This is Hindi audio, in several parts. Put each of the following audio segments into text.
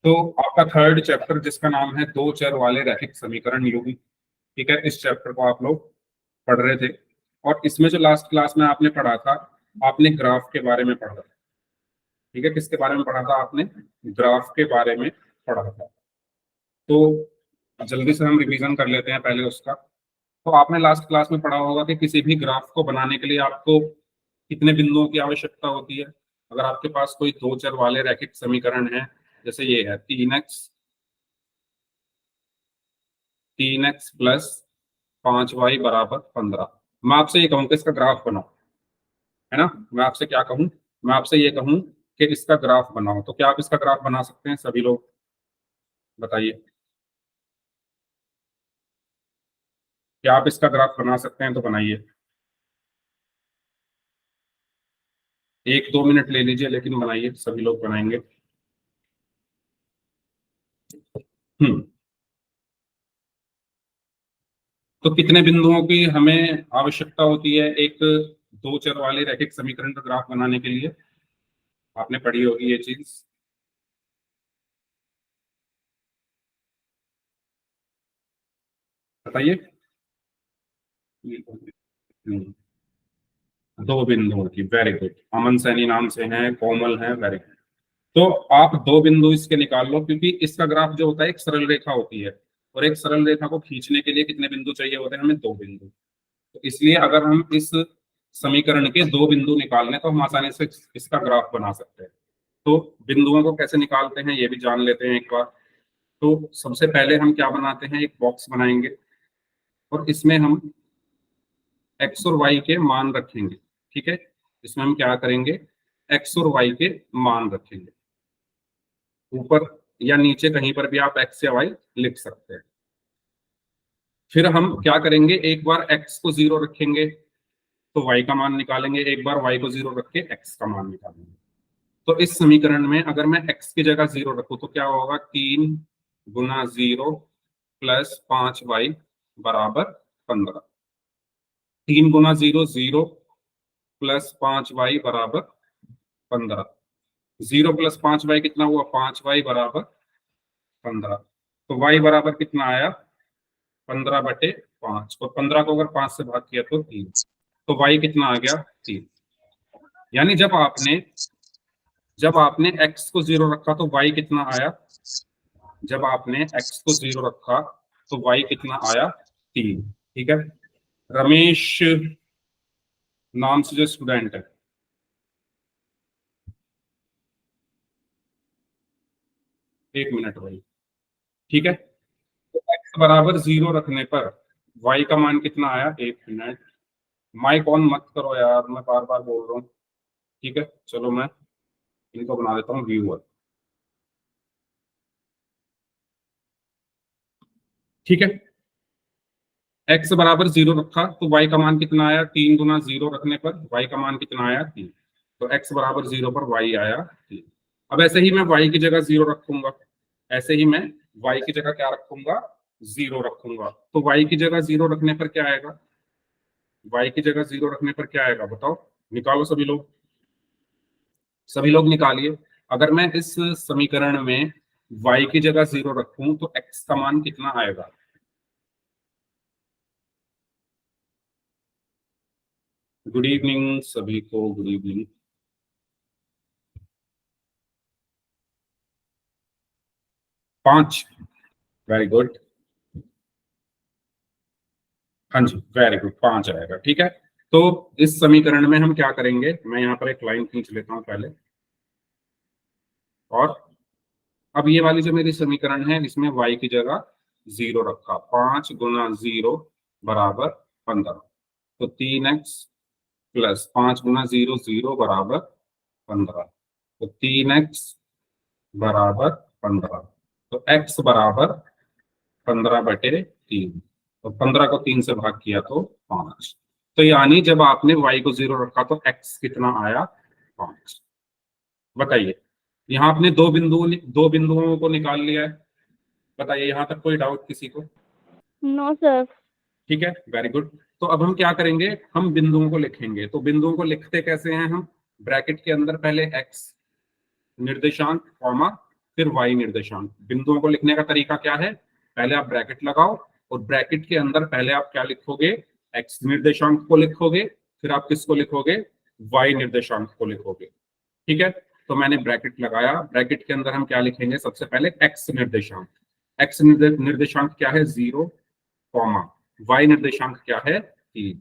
तो आपका थर्ड चैप्टर जिसका नाम है दो चर वाले रैखिक समीकरण युग्म, ठीक है, इस चैप्टर को आप लोग पढ़ रहे थे। और इसमें जो लास्ट क्लास में आपने पढ़ा था, आपने ग्राफ के बारे में पढ़ा था, ठीक है। किसके बारे में पढ़ा था आपने? ग्राफ के बारे में पढ़ा था। तो जल्दी से हम रिवीजन कर लेते हैं पहले उसका। तो आपने लास्ट क्लास में पढ़ा होगा कि किसी भी ग्राफ को बनाने के लिए आपको कितने बिंदुओं की आवश्यकता होती है। अगर आपके पास कोई दो चर वाले रैखिक समीकरण है, जैसे ये है 3x प्लस 5y बराबर 15। मैं आपसे ये कहूँ कि इसका ग्राफ बनाओ, है ना। मैं आपसे क्या कहूँ? मैं आपसे ये कहूँ कि इसका ग्राफ बनाओ, तो क्या आप इसका ग्राफ बना सकते हैं? सभी लोग बताइए, क्या आप इसका ग्राफ बना सकते हैं? तो बनाइए। 1-2 मिनट ले लीजिए, लेकिन बनाइए, सभी लोग बनाएंगे। हम्म। तो कितने बिंदुओं की हमें आवश्यकता होती है एक दो चर वाले रैखिक समीकरण का ग्राफ बनाने के लिए? आपने पढ़ी होगी ये चीज, बताइए। हम्म, दो बिंदुओं की, वेरी गुड। अमन सैनी नाम से हैं, कोमल हैं, वेरी गुड। तो आप दो बिंदु इसके निकाल लो, क्योंकि इसका ग्राफ जो होता है एक सरल रेखा होती है, और एक सरल रेखा को खींचने के लिए कितने बिंदु चाहिए होते हैं हमें? दो बिंदु। तो इसलिए अगर हम इस समीकरण के दो बिंदु निकाल लें तो हम आसानी से इसका ग्राफ बना सकते हैं। तो बिंदुओं को कैसे निकालते हैं ये भी जान लेते हैं एक बार। तो सबसे पहले हम क्या बनाते हैं? एक बॉक्स बनाएंगे, और इसमें हम एक्स और वाई के मान रखेंगे, ठीक है। इसमें हम क्या करेंगे? एक्स और वाई के मान रखेंगे। ऊपर या नीचे कहीं पर भी आप एक्स या वाई लिख सकते हैं। फिर हम क्या करेंगे? एक बार एक्स को 0 रखेंगे तो वाई का मान निकालेंगे, एक बार वाई को 0 रख के एक्स का मान निकालेंगे। तो इस समीकरण में अगर मैं x की जगह 0 रखूं तो क्या होगा? 3 × 0 प्लस 5y बराबर 15। 3 × 0 0 प्लस 5y बराबर 15। 0 प्लस 5y कितना हुआ? 5y बराबर 15। तो y बराबर कितना आया? 15/5। और 15 को अगर 5 से भाग किया तो 3। तो y कितना आ गया? 3। यानी जब आपने x को 0 रखा तो y कितना आया? जब आपने x को 0 रखा तो y कितना आया? 3, ठीक है। रमेश नाम से जो स्टूडेंट है, एक मिनट भाई, ठीक है। तो x बराबर 0 रखने पर y का मान कितना आया? एक मिनट, माइक ऑन मत करो यार, मैं बार बार बोल रहा हूँ, ठीक है। चलो मैं इनको बना देता हूँ व्यूअर, ठीक है। x बराबर 0 रखा तो y का मान कितना आया? 3 × 0 रखने पर y का मान कितना आया? 3। तो x बराबर 0 पर y आया 3। अब ऐसे ही मैं y की जगह 0 रखूंगा, ऐसे ही मैं y की जगह क्या रखूंगा? 0 रखूंगा। तो y की जगह 0 रखने पर क्या आएगा? y की जगह 0 रखने पर क्या आएगा? बताओ, निकालो सभी लोग, सभी लोग निकालिए। अगर मैं इस समीकरण में y की जगह 0 रखूं तो x का मान कितना आएगा? गुड इवनिंग सभी को, गुड इवनिंग। 5, very good. हाँ जी, वेरी गुड, 5 आएगा, ठीक है। तो इस समीकरण में हम क्या करेंगे? मैं यहाँ पर एक लाइन खींच लेता हूँ पहले। और अब ये वाली जो मेरी समीकरण है इसमें y की जगह 0 रखा, 5 × 0 बराबर 15। तो 3x प्लस 5 × 0 0 बराबर 15। तो 3x बराबर 15। तो x बराबर 15/3। तो 15 को 3 से भाग किया तो 5। तो यानी जब आपने y को 0 रखा तो x कितना आया? 5। बताइए, यहाँ आपने दो बिंदुओं को निकाल लिया है। बताइए, यहाँ तक कोई डाउट किसी को? No sir. ठीक है, वेरी गुड। तो अब हम क्या करेंगे? हम बिंदुओं को लिखेंगे। तो बिंदुओं को लिखते कैसे हैं हम? ब्रैकेट के अंदर पहले x निर्देशांक, कॉमा, फिर y निर्देशांक। बिंदुओं को लिखने का तरीका क्या है, पहले आप ब्रैकेट लगाओ और ब्रैकेट के अंदर पहले आप क्या लिखोगे, x निर्देशांक को लिखोगे, फिर आप किसको लिखोगे, y निर्देशांक को लिखोगे। ठीक है, तो मैंने ब्रैकेट लगाया, ब्रैकेट के अंदर हम क्या लिखेंगे, सबसे पहले x निर्देशांक। x निर्देशांक क्या है 0, y निर्देशांक क्या है 3।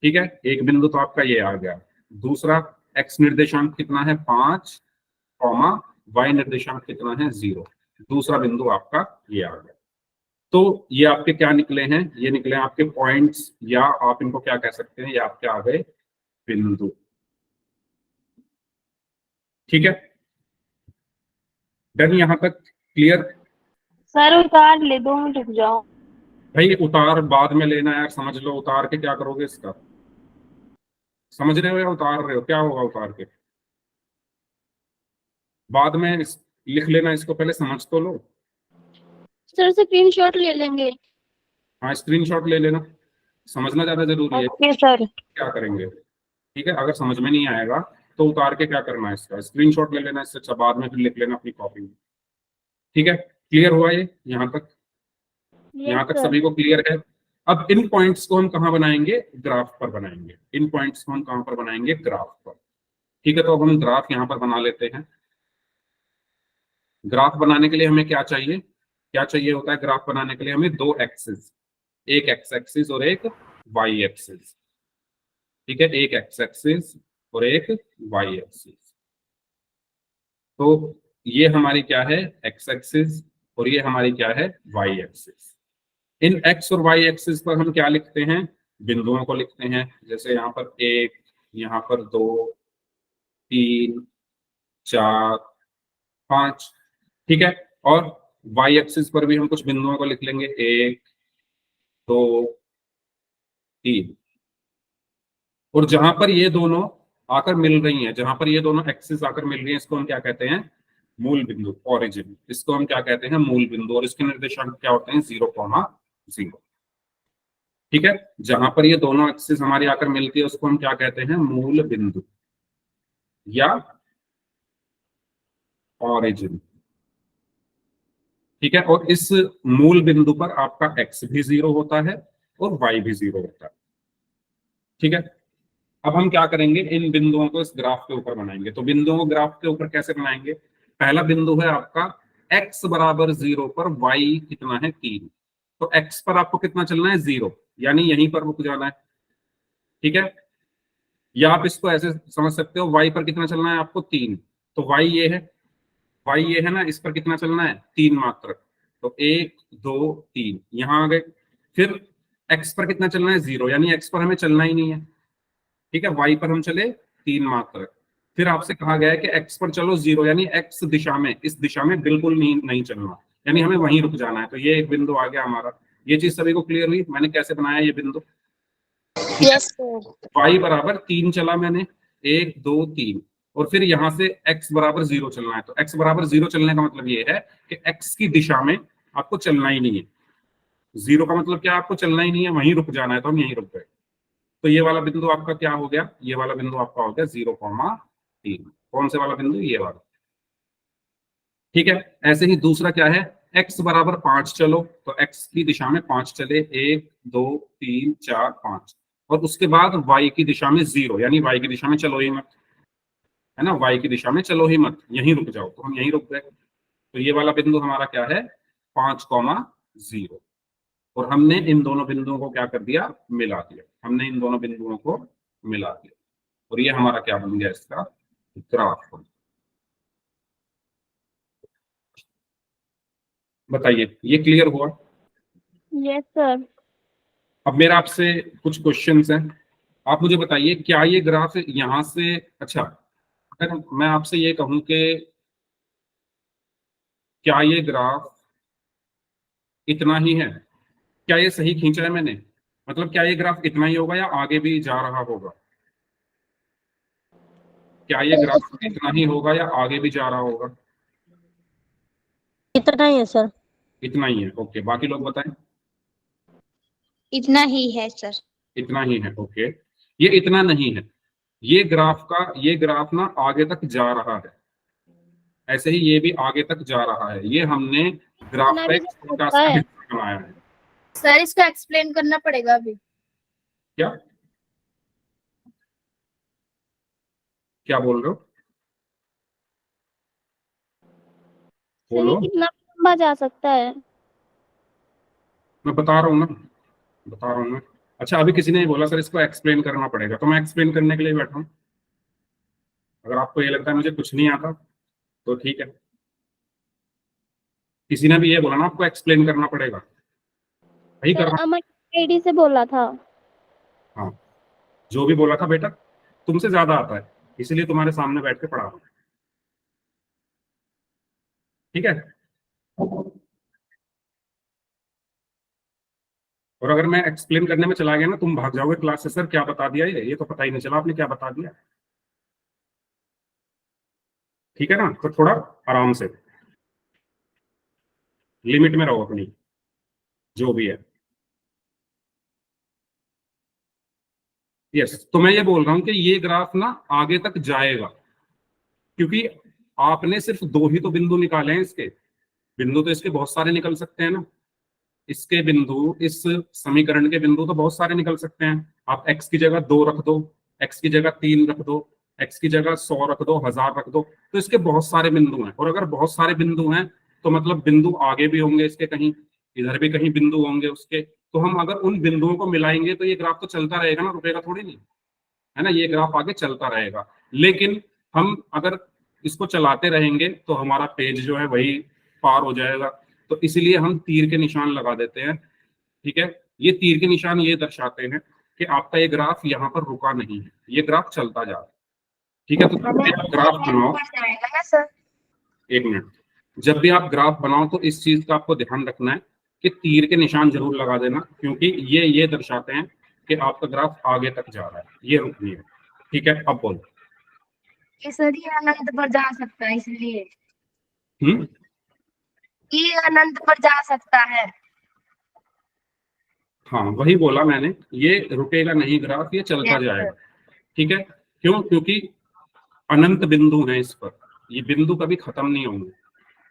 ठीक है, एक बिंदु तो आपका ये आ गया। दूसरा x निर्देशांक कितना है 5, y निर्देशांक कितना है 0। दूसरा बिंदु आपका ये आ गया। तो ये आपके क्या निकले हैं, ये निकले हैं आपके पॉइंट्स, या आप इनको क्या कह सकते हैं, ये आपके आ गए बिंदु। ठीक है, डन यहां तक क्लियर। सर उतार ले, 2 मिनट रुक जाओ। भाई उतार बाद में लेना यार, समझ लो उतार के क्या करोगे इसका, समझ रहे हो या उतार रहे हो, क्या होगा उतार के, बाद में लिख लेना, इसको पहले समझ तो लो। सर स्क्रीनशॉट ले लेंगे। हाँ स्क्रीनशॉट ले लेना, समझना ज्यादा जरूरी है। Okay sir. क्या करेंगे, ठीक है, अगर समझ में नहीं आएगा तो उतार के क्या करना है, इसका स्क्रीनशॉट ले लेना, इससे अच्छा बाद में फिर लिख लेना अपनी कॉपी में। ठीक है, क्लियर हुआ ये यहाँ तक, यहाँ तक सभी को क्लियर है। अब इन पॉइंट्स को हम कहाँ बनाएंगे, ग्राफ पर बनाएंगे। इन पॉइंट्स को हम कहाँ पर बनाएंगे, ग्राफ पर। ठीक है, तो अब हम ग्राफ यहाँ पर बना लेते हैं। ग्राफ बनाने के लिए हमें क्या चाहिए, क्या चाहिए होता है ग्राफ बनाने के लिए, हमें 2 एक्सिस, एक एक्स एक्सिस और एक वाई एक्सिस। ठीक है, एक एक्स एक्सिस और एक वाई एक्सिस। तो ये हमारी क्या है एक्स एक्सिस और ये हमारी क्या है वाई एक्सिस। इन एक्स और वाई एक्सिस पर हम क्या लिखते हैं, बिंदुओं को लिखते हैं। जैसे यहाँ पर 1, यहाँ पर 2, 3, 4, 5। ठीक है, और वाई एक्सिस पर भी हम कुछ बिंदुओं को लिख लेंगे, 1, 2, 3। और जहां पर ये दोनों आकर मिल रही हैं, जहां पर ये दोनों एक्सिस आकर मिल रही हैं, इसको हम क्या कहते हैं, मूल बिंदु, ओरिजिन। इसको हम क्या कहते हैं, मूल बिंदु। और इसके निर्देशांक क्या होते हैं, 0,0। ठीक है, जहां पर ये दोनों एक्सिस हमारी आकर मिलती है उसको हम क्या कहते हैं, मूल बिंदु या ओरिजिन। ठीक है, और इस मूल बिंदु पर आपका एक्स भी 0 होता है और वाई भी 0 होता है। ठीक है, अब हम क्या करेंगे, इन बिंदुओं को इस ग्राफ के ऊपर बनाएंगे। तो बिंदुओं को ग्राफ के ऊपर कैसे बनाएंगे, पहला बिंदु है आपका x बराबर 0 पर y कितना है 3। तो x पर आपको कितना चलना है 0, यानी यहीं पर रुक जाना है। ठीक है, या आप इसको ऐसे समझ सकते हो, y पर कितना चलना है आपको 3। तो y ये है, y ये है ना, इस पर कितना चलना है 3 मात्र। तो 1, 2, 3 यहां आ गए। फिर x पर कितना चलना है 0, यानी x पर हमें चलना ही नहीं है। ठीक है, y पर हम चले 3 मात्र। फिर आपसे कहा गया है कि x पर चलो 0, यानी x दिशा में, इस दिशा में बिल्कुल नहीं चलना, यानी हमें वहीं रुक जाना है। तो ये एक बिंदु आ गया हमारा। ये चीज सभी को क्लियर हुई, मैंने कैसे बनाया ये बिंदु। यस y बराबर 3 चला मैंने, 1, 2, 3। और फिर यहां से x बराबर 0 चलना है। तो x बराबर 0 चलने का मतलब ये है कि x की दिशा में आपको चलना ही नहीं है। 0 का मतलब क्या, आपको चलना ही नहीं है, वहीं रुक जाना है। तो हम यहीं रुक गए। तो ये वाला बिंदु आपका क्या हो गया, ये वाला बिंदु आपका हो गया 0,3। कौन से वाला बिंदु, ये वाला। ठीक है, ऐसे ही दूसरा क्या है, x बराबर 5 चलो। तो x की दिशा में 5 चले, 1, 2, 3, 4, 5। और उसके बाद y की दिशा में 0, यानी y की दिशा में चलो ही मत, है ना, y की दिशा में चलो ही मत, यहीं रुक जाओ। तो हम यहीं रुक गए। तो ये वाला बिंदु हमारा क्या है 5,0। और हमने इन दोनों बिंदुओं को क्या कर दिया, मिला दिया। हमने इन दोनों बिंदुओं को मिला दिया और ये हमारा क्या बन गया, इसका ग्राफ। बताइए, ये क्लियर हुआ। Yes sir. अब मेरा आपसे कुछ क्वेश्चंस हैं, आप मुझे बताइए, क्या ये ग्राफ यहां से, अच्छा अगर मैं आपसे ये कहूं कि क्या ये ग्राफ इतना ही है, क्या ये सही खींचा है मैंने, मतलब क्या ये ग्राफ इतना ही होगा या आगे भी जा रहा होगा, क्या ये ग्राफ इतना ही होगा या आगे भी जा रहा होगा। इतना ही है सर। इतना ही है, ओके। बाकी लोग बताएं। इतना ही है सर। इतना ही है, ओके। ये इतना नहीं है, ये ग्राफ ना आगे तक जा रहा ऐसे ही ये भी आगे तक जा रहा है। ये हमने ग्राफ इतना का भी एक तो छोटा होता सा है। हिस्सा बनाया है। सर इसको एक्सप्लेन करना पड़ेगा अभी। क्या क्या बोल रहे हो? सर ये बोलो। कितना लंबा जा सकता है? मैं बता रहा हूँ ना, बता रहा हूँ मैं। अच्छा, अभी किसी ने बोला सर इसको एक्सप्लेन करना पड़ेगा, तो मैं एक्सप्लेन करने के लिए बैठा हूँ। अगर आपको ये लगता है मुझे कुछ नहीं आता तो ठीक है। किसी ने भी ये बोला ना आपको एक्सप्लेन करना पड़ेगा, वही सर करना। अमन आईडी से बोला था। हाँ, जो भी बोला था बेटा, तुमसे ज्यादा आता है, इसलिए तुम्हारे सामने बैठ के पढ़ा रहा हूं। ठीक है। और अगर मैं एक्सप्लेन करने में चला गया ना, तुम भाग जाओगे क्लास से, सर क्या बता दिया, ये तो पता ही नहीं चला आपने क्या बता दिया। ठीक है ना, तो थोड़ा आराम से, लिमिट में रहो अपनी, जो भी है। यस, तो मैं ये बोल रहा हूं कि ये ग्राफ ना आगे तक जाएगा, क्योंकि आपने सिर्फ दो ही तो बिंदु निकाले हैं इसके। बिंदु तो इसके बहुत सारे निकल सकते हैं ना। इसके बिंदु, इस समीकरण के बिंदु तो बहुत सारे निकल सकते हैं। आप x की जगह 2 रख दो, x की जगह 3 रख दो, x की जगह 100 रख दो, 1000 रख दो, तो इसके बहुत सारे बिंदु हैं। और अगर बहुत सारे बिंदु हैं तो मतलब बिंदु आगे भी होंगे इसके, कहीं इधर भी कहीं बिंदु होंगे उसके। तो हम अगर उन बिंदुओं को मिलाएंगे तो ये ग्राफ तो चलता रहेगा ना, रुकेगा थोड़ी नहीं, है ना। ये ग्राफ आगे चलता रहेगा। लेकिन हम अगर इसको चलाते रहेंगे तो हमारा पेज जो है वही पार हो जाएगा। तो इसलिए हम तीर के निशान लगा देते हैं। ठीक है, ये तीर के निशान ये दर्शाते हैं कि आपका ये ग्राफ यहाँ पर रुका नहीं है, ये ग्राफ चलता जा रहा है। ठीक है, तो जब भी आप ग्राफ बनाओ, जाएगा ना सर? एक मिनट, जब भी आप ग्राफ बनाओ तो इस चीज का आपको ध्यान रखना है कि तीर के निशान जरूर लगा देना, क्योंकि ये दर्शाते हैं कि आपका ग्राफ आगे तक जा रहा है, ये रुक नहीं है। ठीक है, अब बोलो। ये सर ये अनंत पर जा सकता है, इसलिए हम्म, ये अनंत पर जा सकता है। हाँ वही बोला मैंने, ये रुकेगा नहीं ग्राफ, ये चलता यस जाएगा। सर। ठीक है, क्यों? क्योंकि अनंत बिंदु हैं इस पर, ये बिंदु कभी खत्म नहीं होंगे।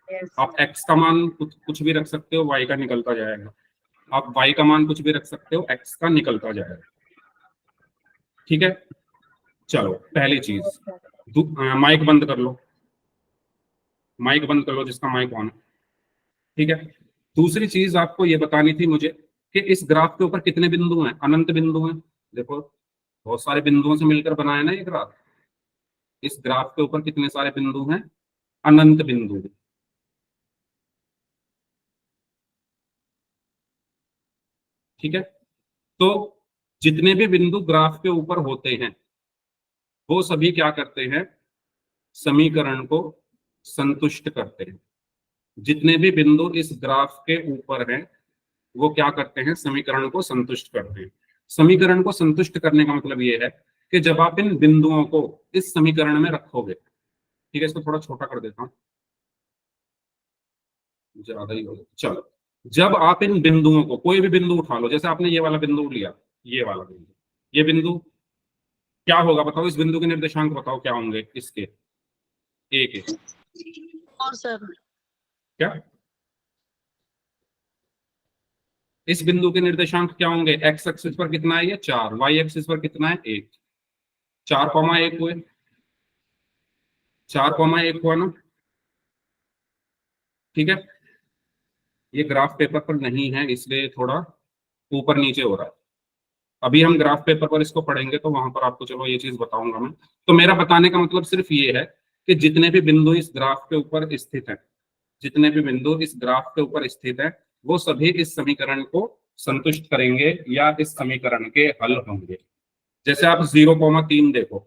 यस आप x का मान कुछ भी रख सकते हो, y का निकलता जाएगा। आप y का मान कुछ भी रख सकते हो, x का निकलता जाएगा। ठीक है, चलो पहली चीज, माइक बंद कर लो, माइक बंद कर लो जिसका माइक ऑन है। ठीक है, दूसरी चीज आपको ये बतानी थी मुझे कि इस ग्राफ के ऊपर कितने बिंदु हैं, अनंत बिंदु हैं। देखो, बहुत सारे बिंदुओं से मिलकर बनाया ना ये ग्राफ। इस ग्राफ के ऊपर कितने सारे बिंदु हैं, अनंत बिंदु। ठीक है, तो जितने भी बिंदु ग्राफ के ऊपर होते हैं वो सभी क्या करते हैं, समीकरण को संतुष्ट करते हैं। जितने भी बिंदु इस ग्राफ के ऊपर हैं वो क्या करते हैं, समीकरण को संतुष्ट करते हैं। समीकरण को संतुष्ट करने का मतलब ये है कि जब आप इन बिंदुओं को इस समीकरण में रखोगे, ठीक है, इसको थोड़ा छोटा कर देता हूं, ज्यादा ही हो गया। चलो, जब आप इन बिंदुओं को, कोई भी बिंदु उठा लो, जैसे आपने ये वाला बिंदु लिया, ये वाला बिंदु, ये बिंदु क्या होगा बताओ, इस बिंदु के निर्देशांक बताओ क्या होंगे इसके, ए के। और सर क्या इस बिंदु के निर्देशांक क्या होंगे, एक्स एक्सिस पर कितना है ये 4, वाई एक्सिस पर कितना है 1, 4,1 हुए, 4,1 हुआ ना। ठीक है, ये ग्राफ पेपर पर नहीं है इसलिए थोड़ा ऊपर नीचे हो रहा है। अभी हम ग्राफ पेपर पर इसको पढ़ेंगे तो वहां पर आपको चलो ये चीज बताऊंगा मैं। तो मेरा बताने का मतलब सिर्फ ये है कि जितने भी बिंदु इस ग्राफ के ऊपर स्थित हैं, जितने भी बिंदु इस ग्राफ के ऊपर स्थित हैं, वो सभी इस समीकरण को संतुष्ट करेंगे या इस समीकरण के हल होंगे। जैसे आप 0,3 देखो,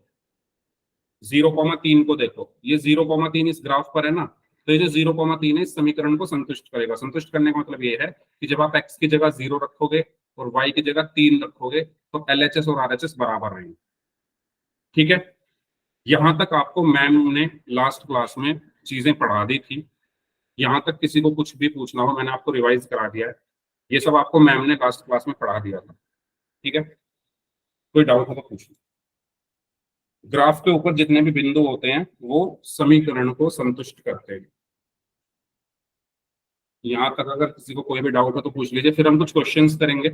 0,3 को देखो, ये 0,3 इस ग्राफ पर है ना, तो ये जो 0,3 है इस समीकरण को संतुष्ट करेगा। संतुष्ट करने का मतलब ये है कि जब आप x की जगह 0 रखोगे और y की जगह 3 रखोगे तो LHS और RHS बराबर रहेंगे। ठीक है, यहां तक आपको मैम ने लास्ट क्लास में चीजें पढ़ा दी थी। यहां तक किसी को कुछ भी पूछना हो, मैंने आपको रिवाइज करा दिया है, ये सब आपको मैम ने लास्ट क्लास में पढ़ा दिया था। ठीक है, कोई डाउट हो तो पूछो। ग्राफ के ऊपर जितने भी बिंदु होते हैं वो समीकरण को संतुष्ट करते हैं। यहां तक अगर किसी को कोई भी डाउट हो तो पूछ लीजिए, फिर हम कुछ क्वेश्चंस करेंगे।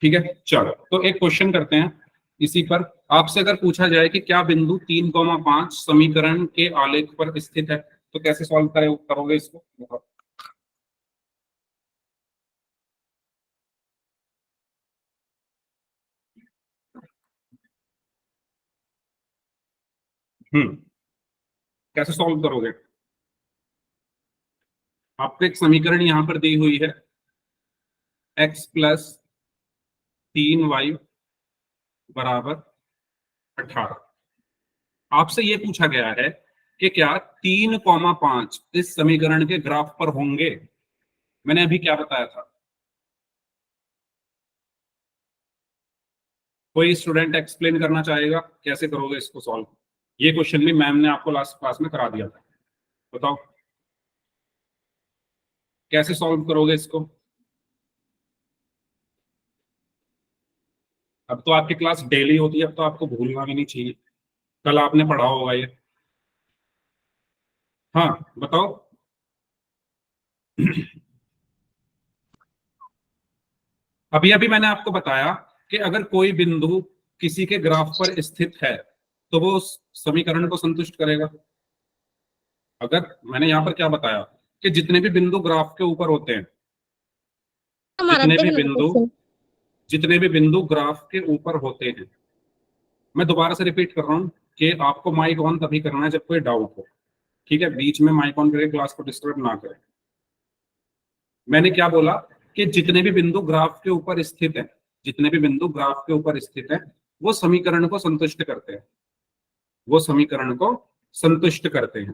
ठीक है, चलो तो एक क्वेश्चन करते हैं इसी पर। आपसे अगर पूछा जाए कि क्या बिंदु 3,5 समीकरण के आलेख पर स्थित है, तो कैसे सॉल्व करोगे इसको, बताओ। कैसे सॉल्व करोगे? आपको एक समीकरण यहां पर दी हुई है, x+3y बराबर 18। आपसे ये पूछा गया है कि क्या 3,5 इस समीकरण के ग्राफ पर होंगे। मैंने अभी क्या बताया था? कोई स्टूडेंट एक्सप्लेन करना चाहेगा कैसे करोगे इसको सॉल्व? ये क्वेश्चन भी मैम ने आपको लास्ट क्लास में करा दिया था, बताओ कैसे सॉल्व करोगे इसको। अब तो आपकी क्लास डेली होती है, अब तो आपको भूलना भी नहीं चाहिए, कल आपने पढ़ा होगा ये। हाँ बताओ। अभी अभी मैंने आपको बताया कि अगर कोई बिंदु किसी के ग्राफ पर स्थित है तो वो उस समीकरण को संतुष्ट करेगा। अगर मैंने यहाँ पर क्या बताया कि जितने भी बिंदु ग्राफ के ऊपर होते हैं, हमारा जितने भी देखना बिंदु क्वेश्चन। जितने भी बिंदु ग्राफ के ऊपर होते हैं, मैं दोबारा से रिपीट कर रहा हूँ कि आपको माइक ऑन तभी करना है जब कोई डाउट हो। ठीक है, बीच में माइक ऑन करके क्लास को डिस्टर्ब ना करें। मैंने क्या बोला कि जितने भी बिंदु ग्राफ के ऊपर स्थित है, जितने भी बिंदु ग्राफ के ऊपर स्थित है वो समीकरण को संतुष्ट करते हैं, वो समीकरण को संतुष्ट करते हैं।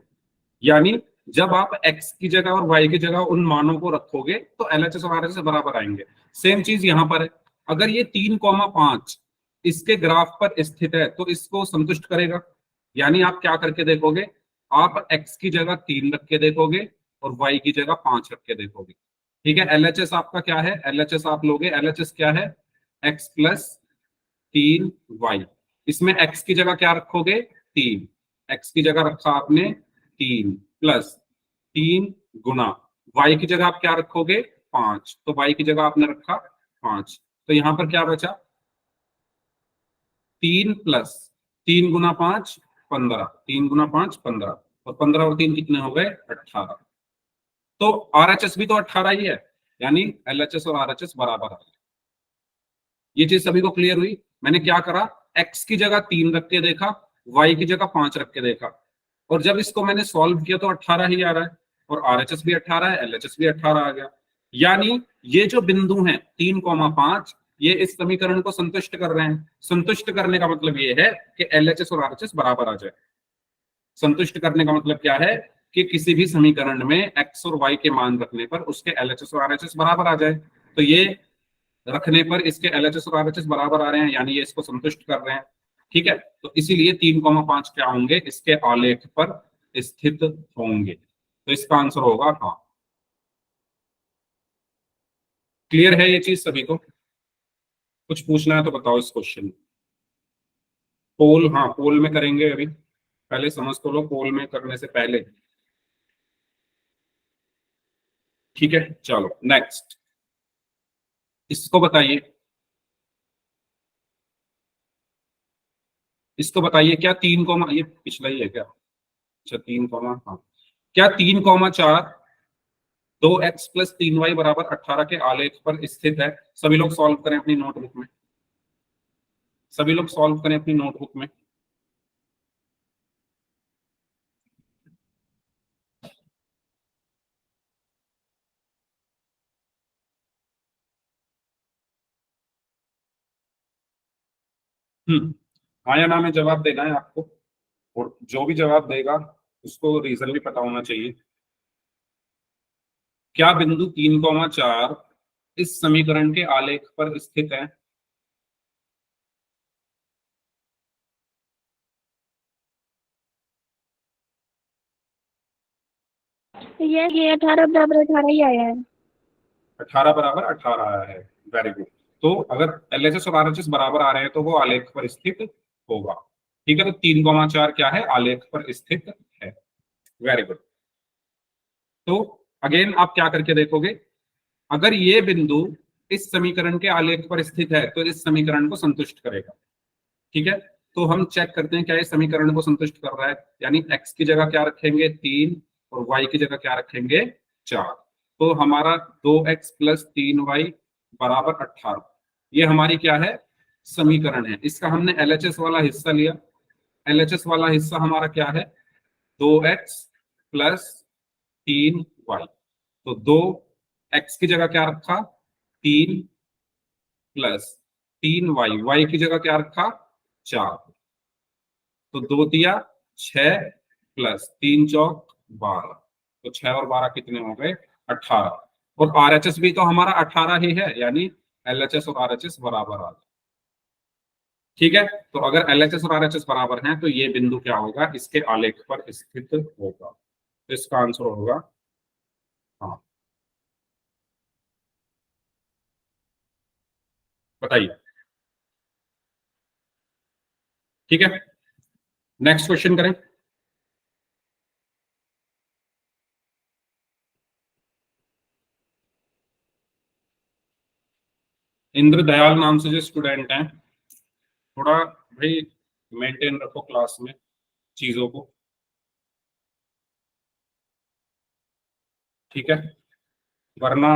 यानी जब आप x की जगह और y की जगह उन मानों को रखोगे तो LHS और RHS बराबर आएंगे। सेम चीज यहां पर है, अगर ये 3,5 इसके ग्राफ पर स्थित है तो इसको संतुष्ट करेगा। यानी आप क्या करके देखोगे, आप x की जगह 3 रख के देखोगे और y की जगह 5 रख के देखोगे। ठीक है, LHS आपका क्या है, LHS आप लोगे, LHS क्या है, x+3y। इसमें x की जगह क्या रखोगे, 3, x की जगह रखा आपने 3 प्लस 3 गुना y की जगह आप क्या रखोगे, 5, तो y की जगह आपने रखा 5, तो यहां पर क्या बचा, 3 + 3 × 5 15, 3 × 5 15, और 15 और 3 कितने हो गए, 18। तो RHS भी तो 18 ही है, यानी LHS और RHS बराबर है। ये चीज सभी को क्लियर हुई? मैंने क्या करा, x की जगह 3 रख के देखा, y की जगह 5 रख के देखा, और जब इसको मैंने सॉल्व किया तो 18 ही आ रहा है, और RHS भी 18 है, LHS भी 18 आ गया। यानी ये जो बिंदु हैं 3,5 ये इस समीकरण को संतुष्ट कर रहे हैं। संतुष्ट करने का मतलब ये है कि LHS और RHS बराबर आ जाए। संतुष्ट करने का मतलब क्या है कि किसी भी समीकरण में x और y के मान रखने पर उसके LHS और RHS बराबर आ जाए। तो ये रखने पर इसके LHS और RHS बराबर आ रहे हैं, यानी ये इसको संतुष्ट कर रहे हैं। ठीक है, तो इसीलिए 3,5 क्या होंगे, इसके आलेख पर स्थित होंगे। तो इसका आंसर होगा हाँ। क्लियर है ये चीज सभी को? कुछ पूछना है तो बताओ इस क्वेश्चन में। पोल, हाँ पोल में करेंगे अभी, पहले समझ तो लो पोल में करने से पहले। ठीक है, चलो नेक्स्ट, इसको बताइए, इसको बताइए क्या 3, ये पिछला ही है क्या, अच्छा 3, हाँ, क्या 3,4 2x+3y बराबर 18 के आलेख पर स्थित है। सभी लोग सॉल्व करें अपनी नोटबुक में, सभी लोग सॉल्व करें अपनी नोटबुक में। हाँ या ना में जवाब देना है आपको, और जो भी जवाब देगा उसको रीजन भी पता होना चाहिए। क्या बिंदु 3,4 इस समीकरण के आलेख पर स्थित है। ये 18 बराबर 18 ही आया है। 18 बराबर 18 आया है, वेरी गुड। तो अगर LHS और RHS बराबर आ रहे हैं तो वो आलेख पर स्थित होगा। ठीक है, तो 3,4 क्या है, आलेख पर स्थित है। Very good. तो अगेन आप क्या करके देखोगे, अगर ये बिंदु इस समीकरण के आलेख पर स्थित है तो इस समीकरण को संतुष्ट करेगा। ठीक है, तो हम चेक करते हैं क्या इस समीकरण को संतुष्ट कर रहा है, यानी x की जगह क्या रखेंगे 3 और y की जगह क्या रखेंगे 4। तो हमारा 2x + 3y बराबर 18, ये हमारी क्या है, समीकरण है। इसका हमने LHS वाला हिस्सा लिया। LHS वाला हिस्सा हमारा क्या है, 2x + 3y। तो 2x की जगह क्या रखा 3 + 3y, y की जगह क्या रखा 4। तो 2 दिया 6 + 3 चौक 12। तो 6 और 12 कितने हो गए 18। और RHS भी तो हमारा 18 ही है, यानी LHS और RHS बराबर आ गए। ठीक है, तो अगर LHS और RHS बराबर हैं तो ये बिंदु क्या होगा, इसके आलेख पर स्थित होगा। तो इसका आंसर होगा हाँ। बताइए। ठीक है, नेक्स्ट क्वेश्चन करें। इंद्रदयाल नाम से जो स्टूडेंट हैं, थोड़ा भाई मेंटेन रखो क्लास में चीजों को। ठीक है, वरना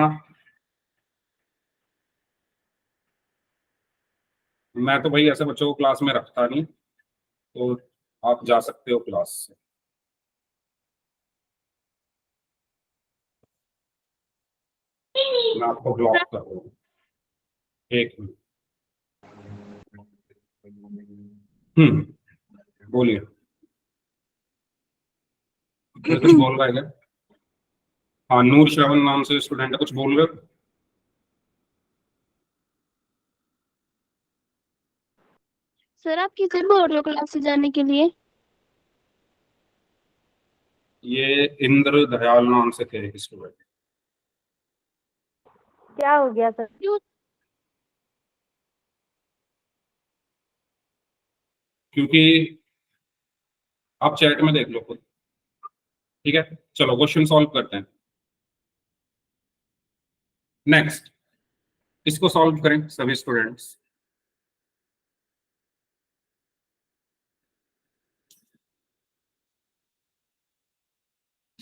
मैं तो भाई ऐसे बच्चों को क्लास में रखता नहीं। तो आप जा सकते हो क्लास से। मैं आपको ब्लॉक कर रहा हूँ, 1 मिनट। बोलिए, कुछ बोल रहा है क्या? हाँ, नूर श्रवण नाम से स्टूडेंट है, कुछ बोल रहे हो? सर आप किसे बोल रहे हो क्लास से जाने के लिए? ये इंद्र दयाल नाम से थे एक स्टूडेंट। क्या हो गया सर? क्यों? क्योंकि आप चैट में देख लो खुद। ठीक है, चलो क्वेश्चन सॉल्व करते हैं। नेक्स्ट, इसको सॉल्व करें सभी students.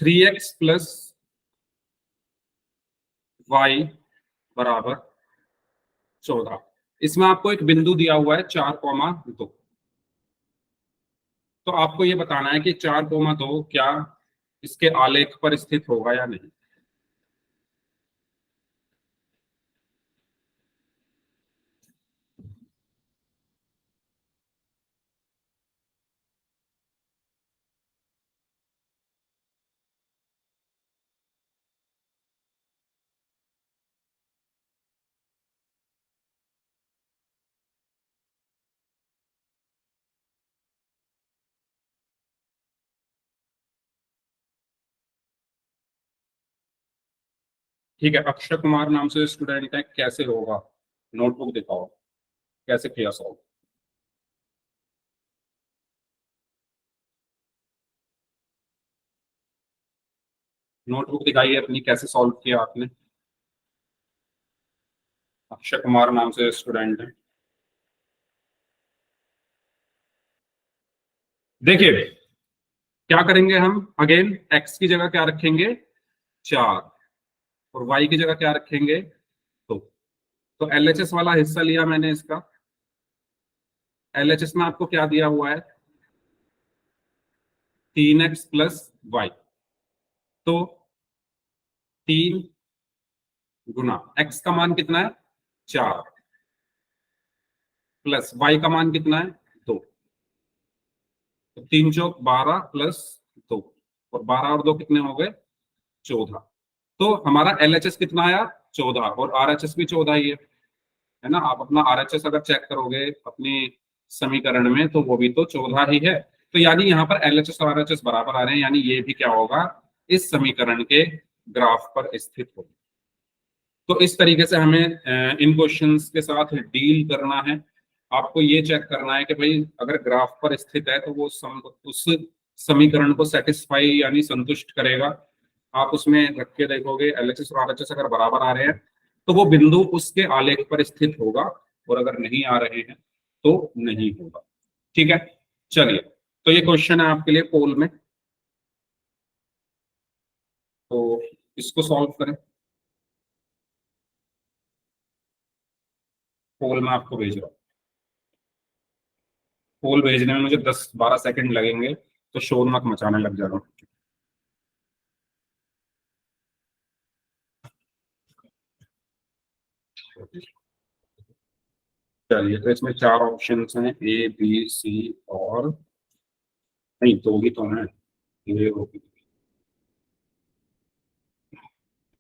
Three X plus Y बराबर 14। इसमें आपको एक बिंदु दिया हुआ है 4,2। तो आपको ये बताना है कि 4,2 क्या इसके आलेख पर स्थित होगा या नहीं। ठीक है, अक्षय कुमार नाम से स्टूडेंट है, कैसे होगा, नोटबुक दिखाओ कैसे किया सॉल्व। नोटबुक दिखाइए अपनी, कैसे सॉल्व किया आपने। अक्षय कुमार नाम से स्टूडेंट है। देखिए क्या करेंगे हम, अगेन x की जगह क्या रखेंगे 4 और y की जगह क्या रखेंगे 2। तो LHS वाला हिस्सा लिया मैंने इसका। LHS में आपको क्या दिया हुआ है 3x + y। तो 3 गुना x का मान कितना है 4 प्लस y का मान कितना है 2। तो 3 चौक 12 + 2, और 12 और 2 कितने हो गए 14। तो हमारा LHS कितना आया 14, और RHS भी 14 ही है ना। आप अपना RHS अगर चेक करोगे अपनी समीकरण में तो वो भी तो 14 ही है। तो यानी यहाँ पर LHS और RHS बराबर आ रहे हैं, यानी ये भी क्या होगा, इस समीकरण के ग्राफ पर स्थित होगा। तो इस तरीके से हमें इन क्वेश्चंस के साथ डील करना है। आपको ये चेक करना है कि भाई अगर ग्राफ पर स्थित है तो वो उस समीकरण को सेटिस्फाई यानी संतुष्ट करेगा। आप उसमें रख के देखोगे एलएचएस और आरएचएस अगर बराबर आ रहे हैं तो वो बिंदु उसके आलेख पर स्थित होगा, और अगर नहीं आ रहे हैं तो नहीं होगा। ठीक है, चलिए, तो ये क्वेश्चन है आपके लिए पोल में, तो इसको सॉल्व करें। पोल में आपको भेज रहा हूं, पोल भेजने में मुझे 10-12 सेकंड लगेंगे, तो शोर मत मचाने लग जा रहा हूं। चलिए, तो इसमें 4 ऑप्शंस हैं, ए बी सी और नहीं, 2 ही तो हैं, ये और बी।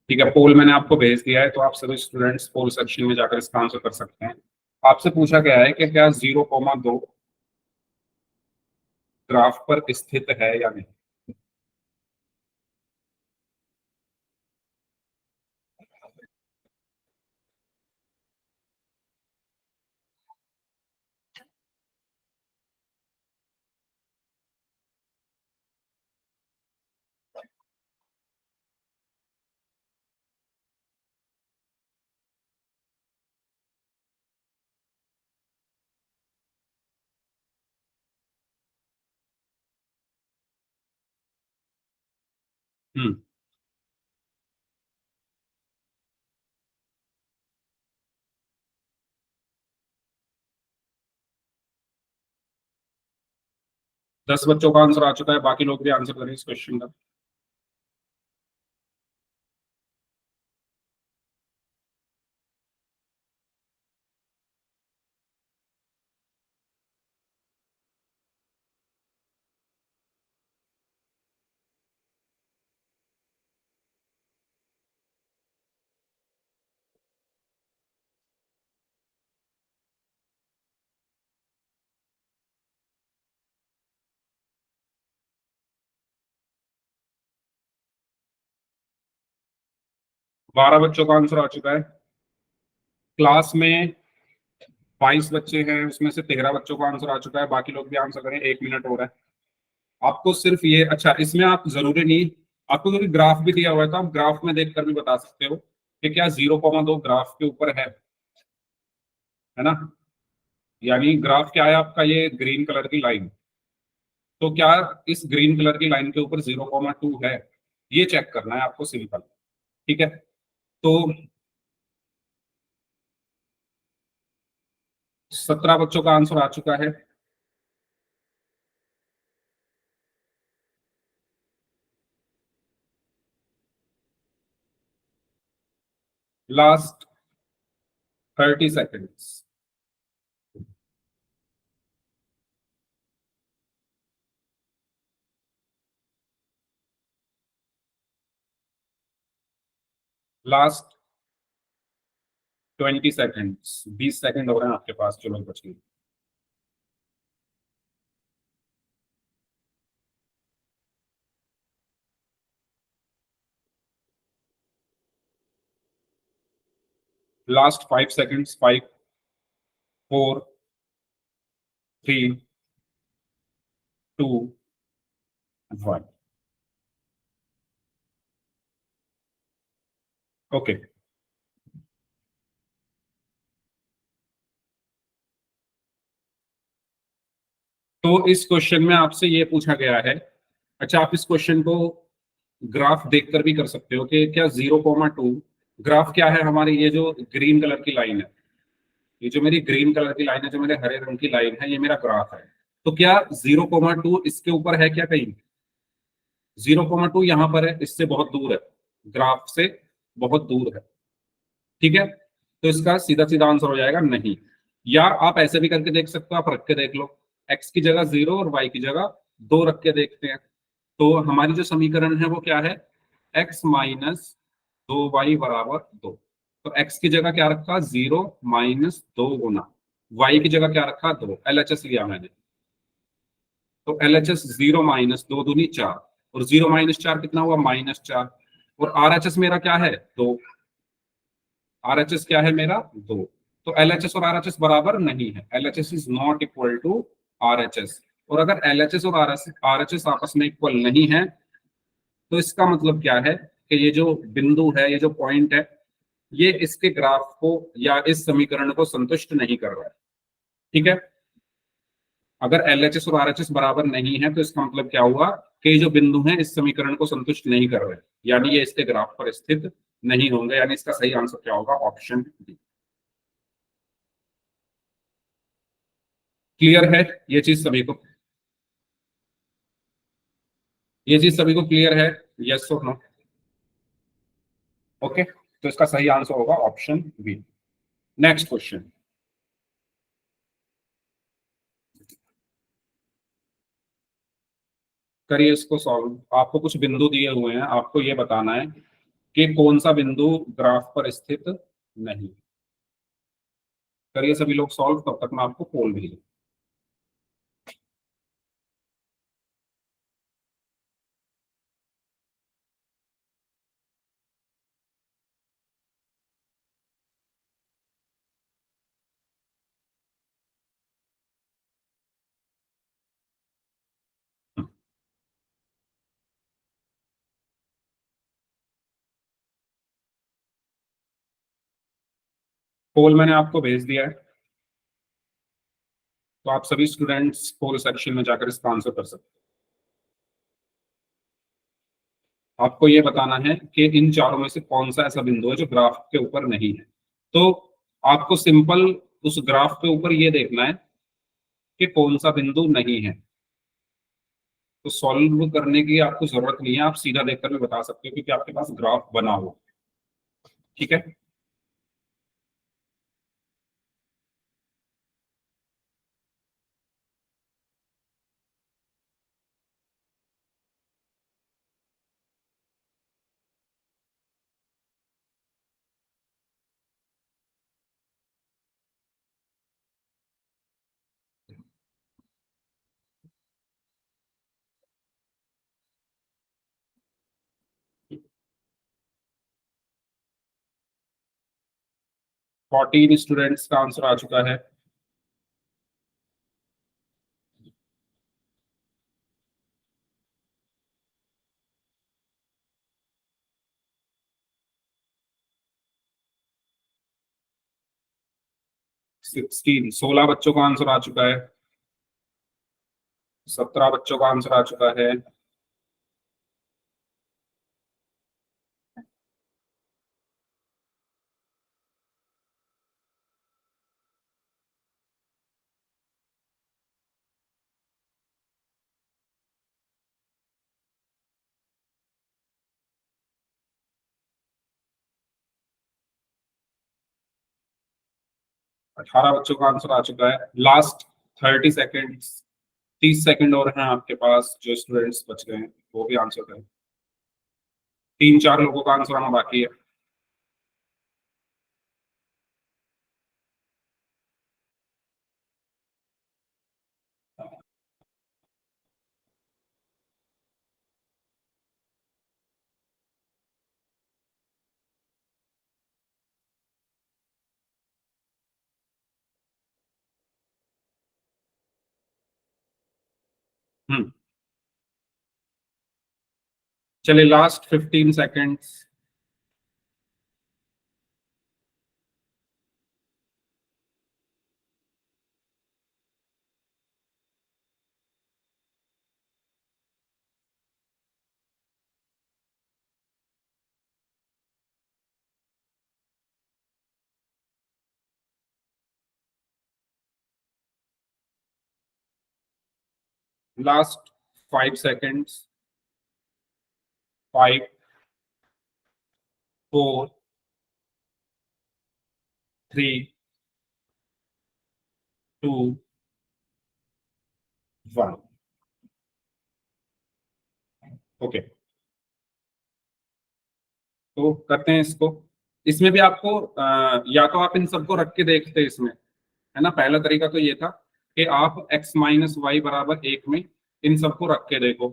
ठीक है, पोल मैंने आपको भेज दिया है, तो आप सभी स्टूडेंट्स पोल सेक्शन में जाकर इसका आंसर कर सकते हैं। आपसे पूछा गया है कि क्या 0,2 ग्राफ पर स्थित है या नहीं। हम्म 10 बच्चों का आंसर आ चुका है, बाकी लोग भी आंसर करें इस क्वेश्चन का। बारह बच्चों का आंसर आ चुका है। क्लास में 22 बच्चे हैं, उसमें से 13 बच्चों का आंसर आ चुका है, बाकी लोग भी आंसर करें, 1 मिनट हो रहा है। आपको सिर्फ ये, अच्छा इसमें आप जरूरी नहीं, आपको क्योंकि ग्राफ भी दिया हुआ है तो आप ग्राफ में देखकर भी बता सकते हो कि क्या 0,2 ग्राफ के ऊपर है ना। यानी ग्राफ क्या है आपका, ये ग्रीन कलर की लाइन, तो क्या इस ग्रीन कलर की लाइन के ऊपर 0,2 है, ये चेक करना है आपको, सिंपल। ठीक है, तो 17 बच्चों का आंसर आ चुका है। Last 30 seconds. Last 20 seconds, 20 second हो रहे हैं आपके पास, चलो बचिए। Last 5 seconds, 5 4 3 2 1। ओके, तो इस क्वेश्चन में आपसे ये पूछा गया है, अच्छा आप इस क्वेश्चन को ग्राफ देखकर भी कर सकते हो कि क्या 0,2 ग्राफ क्या है हमारी, ये जो ग्रीन कलर की लाइन है, ये जो मेरी ग्रीन कलर की लाइन है, जो मेरे हरे रंग की लाइन है, ये मेरा ग्राफ है। तो क्या 0,2 इसके ऊपर है क्या कहीं? 0,2 यहाँ पर है, इससे बहुत दूर है, ग्राफ से बहुत दूर है। ठीक है, तो इसका सीधा सीधा आंसर हो जाएगा नहीं। या आप ऐसे भी करके देख सकते हो, आप रख के देख लो, x की जगह 0 और y की जगह 2 रख के देखते हैं। तो हमारी जो समीकरण है वो क्या है, x माइनस 2y बराबर 2। तो x की जगह क्या रखा, 0 माइनस 2 गुना, y की जगह क्या रखा, 2, LHS लिया मैंने। तो LHS 0 माइनस 2 दूनी 4, और 0 माइनस 4 कितना हुआ, -4, और RHS मेरा क्या है, 2। RHS क्या है मेरा 2। तो LHS और RHS बराबर नहीं है, LHS is not equal to RHS। और अगर LHS और RHS आपस में इक्वल नहीं है तो इसका मतलब क्या है कि ये जो बिंदु है, ये जो पॉइंट है, ये इसके ग्राफ को या इस समीकरण को संतुष्ट नहीं कर रहा है। ठीक है, अगर LHS और RHS बराबर नहीं है तो इसका मतलब क्या हुआ कि ये जो बिंदु हैं इस समीकरण को संतुष्ट नहीं कर रहे, यानी ये इसके ग्राफ पर स्थित नहीं होंगे। यानी इसका सही आंसर क्या होगा, ऑप्शन डी। क्लियर है ये चीज सभी को? ये चीज सभी को क्लियर है, यस और नो? ओके, तो इसका सही आंसर होगा ऑप्शन बी। नेक्स्ट क्वेश्चन, करिए इसको सॉल्व। आपको कुछ बिंदु दिए हुए हैं, आपको ये बताना है कि कौन सा बिंदु ग्राफ पर स्थित नहीं। करिए सभी लोग सॉल्व, तब तक मैं आपको पोल भेज दूं। पोल मैंने आपको भेज दिया है, तो आप सभी स्टूडेंट्स पोल सेक्शन में जाकर इसका आंसर कर सकते हैं। आपको ये बताना है कि इन चारों में से कौन सा ऐसा बिंदु है जो ग्राफ के ऊपर नहीं है। तो आपको सिंपल उस ग्राफ के ऊपर ये देखना है कि कौन सा बिंदु नहीं है। तो सॉल्व करने की आपको जरूरत नहीं है, आप सीधा देखकर भी बता सकते हो क्योंकि आपके पास ग्राफ बना हुआ। ठीक है, 14 स्टूडेंट्स का आंसर आ चुका है। सिक्सटीन 16 बच्चों का आंसर आ चुका है। 17 बच्चों का आंसर आ चुका है। अठारह बच्चों का आंसर आ चुका है। लास्ट 30 सेकेंड, 30 सेकेंड और हैं आपके पास। जो स्टूडेंट्स बच गए हैं वो भी आंसर करें। 3-4 लोगों का आंसर आना बाकी है। हम्म, चलिए last 15 seconds. Last 5 seconds. 5, 4, 3, 2, 1। Okay, तो करते हैं इसको। इसमें भी आपको या तो आप इन सबको रख के देखते इसमें, है ना। पहला तरीका तो ये था कि आप x-y = 1 में इन सबको रख के देखो,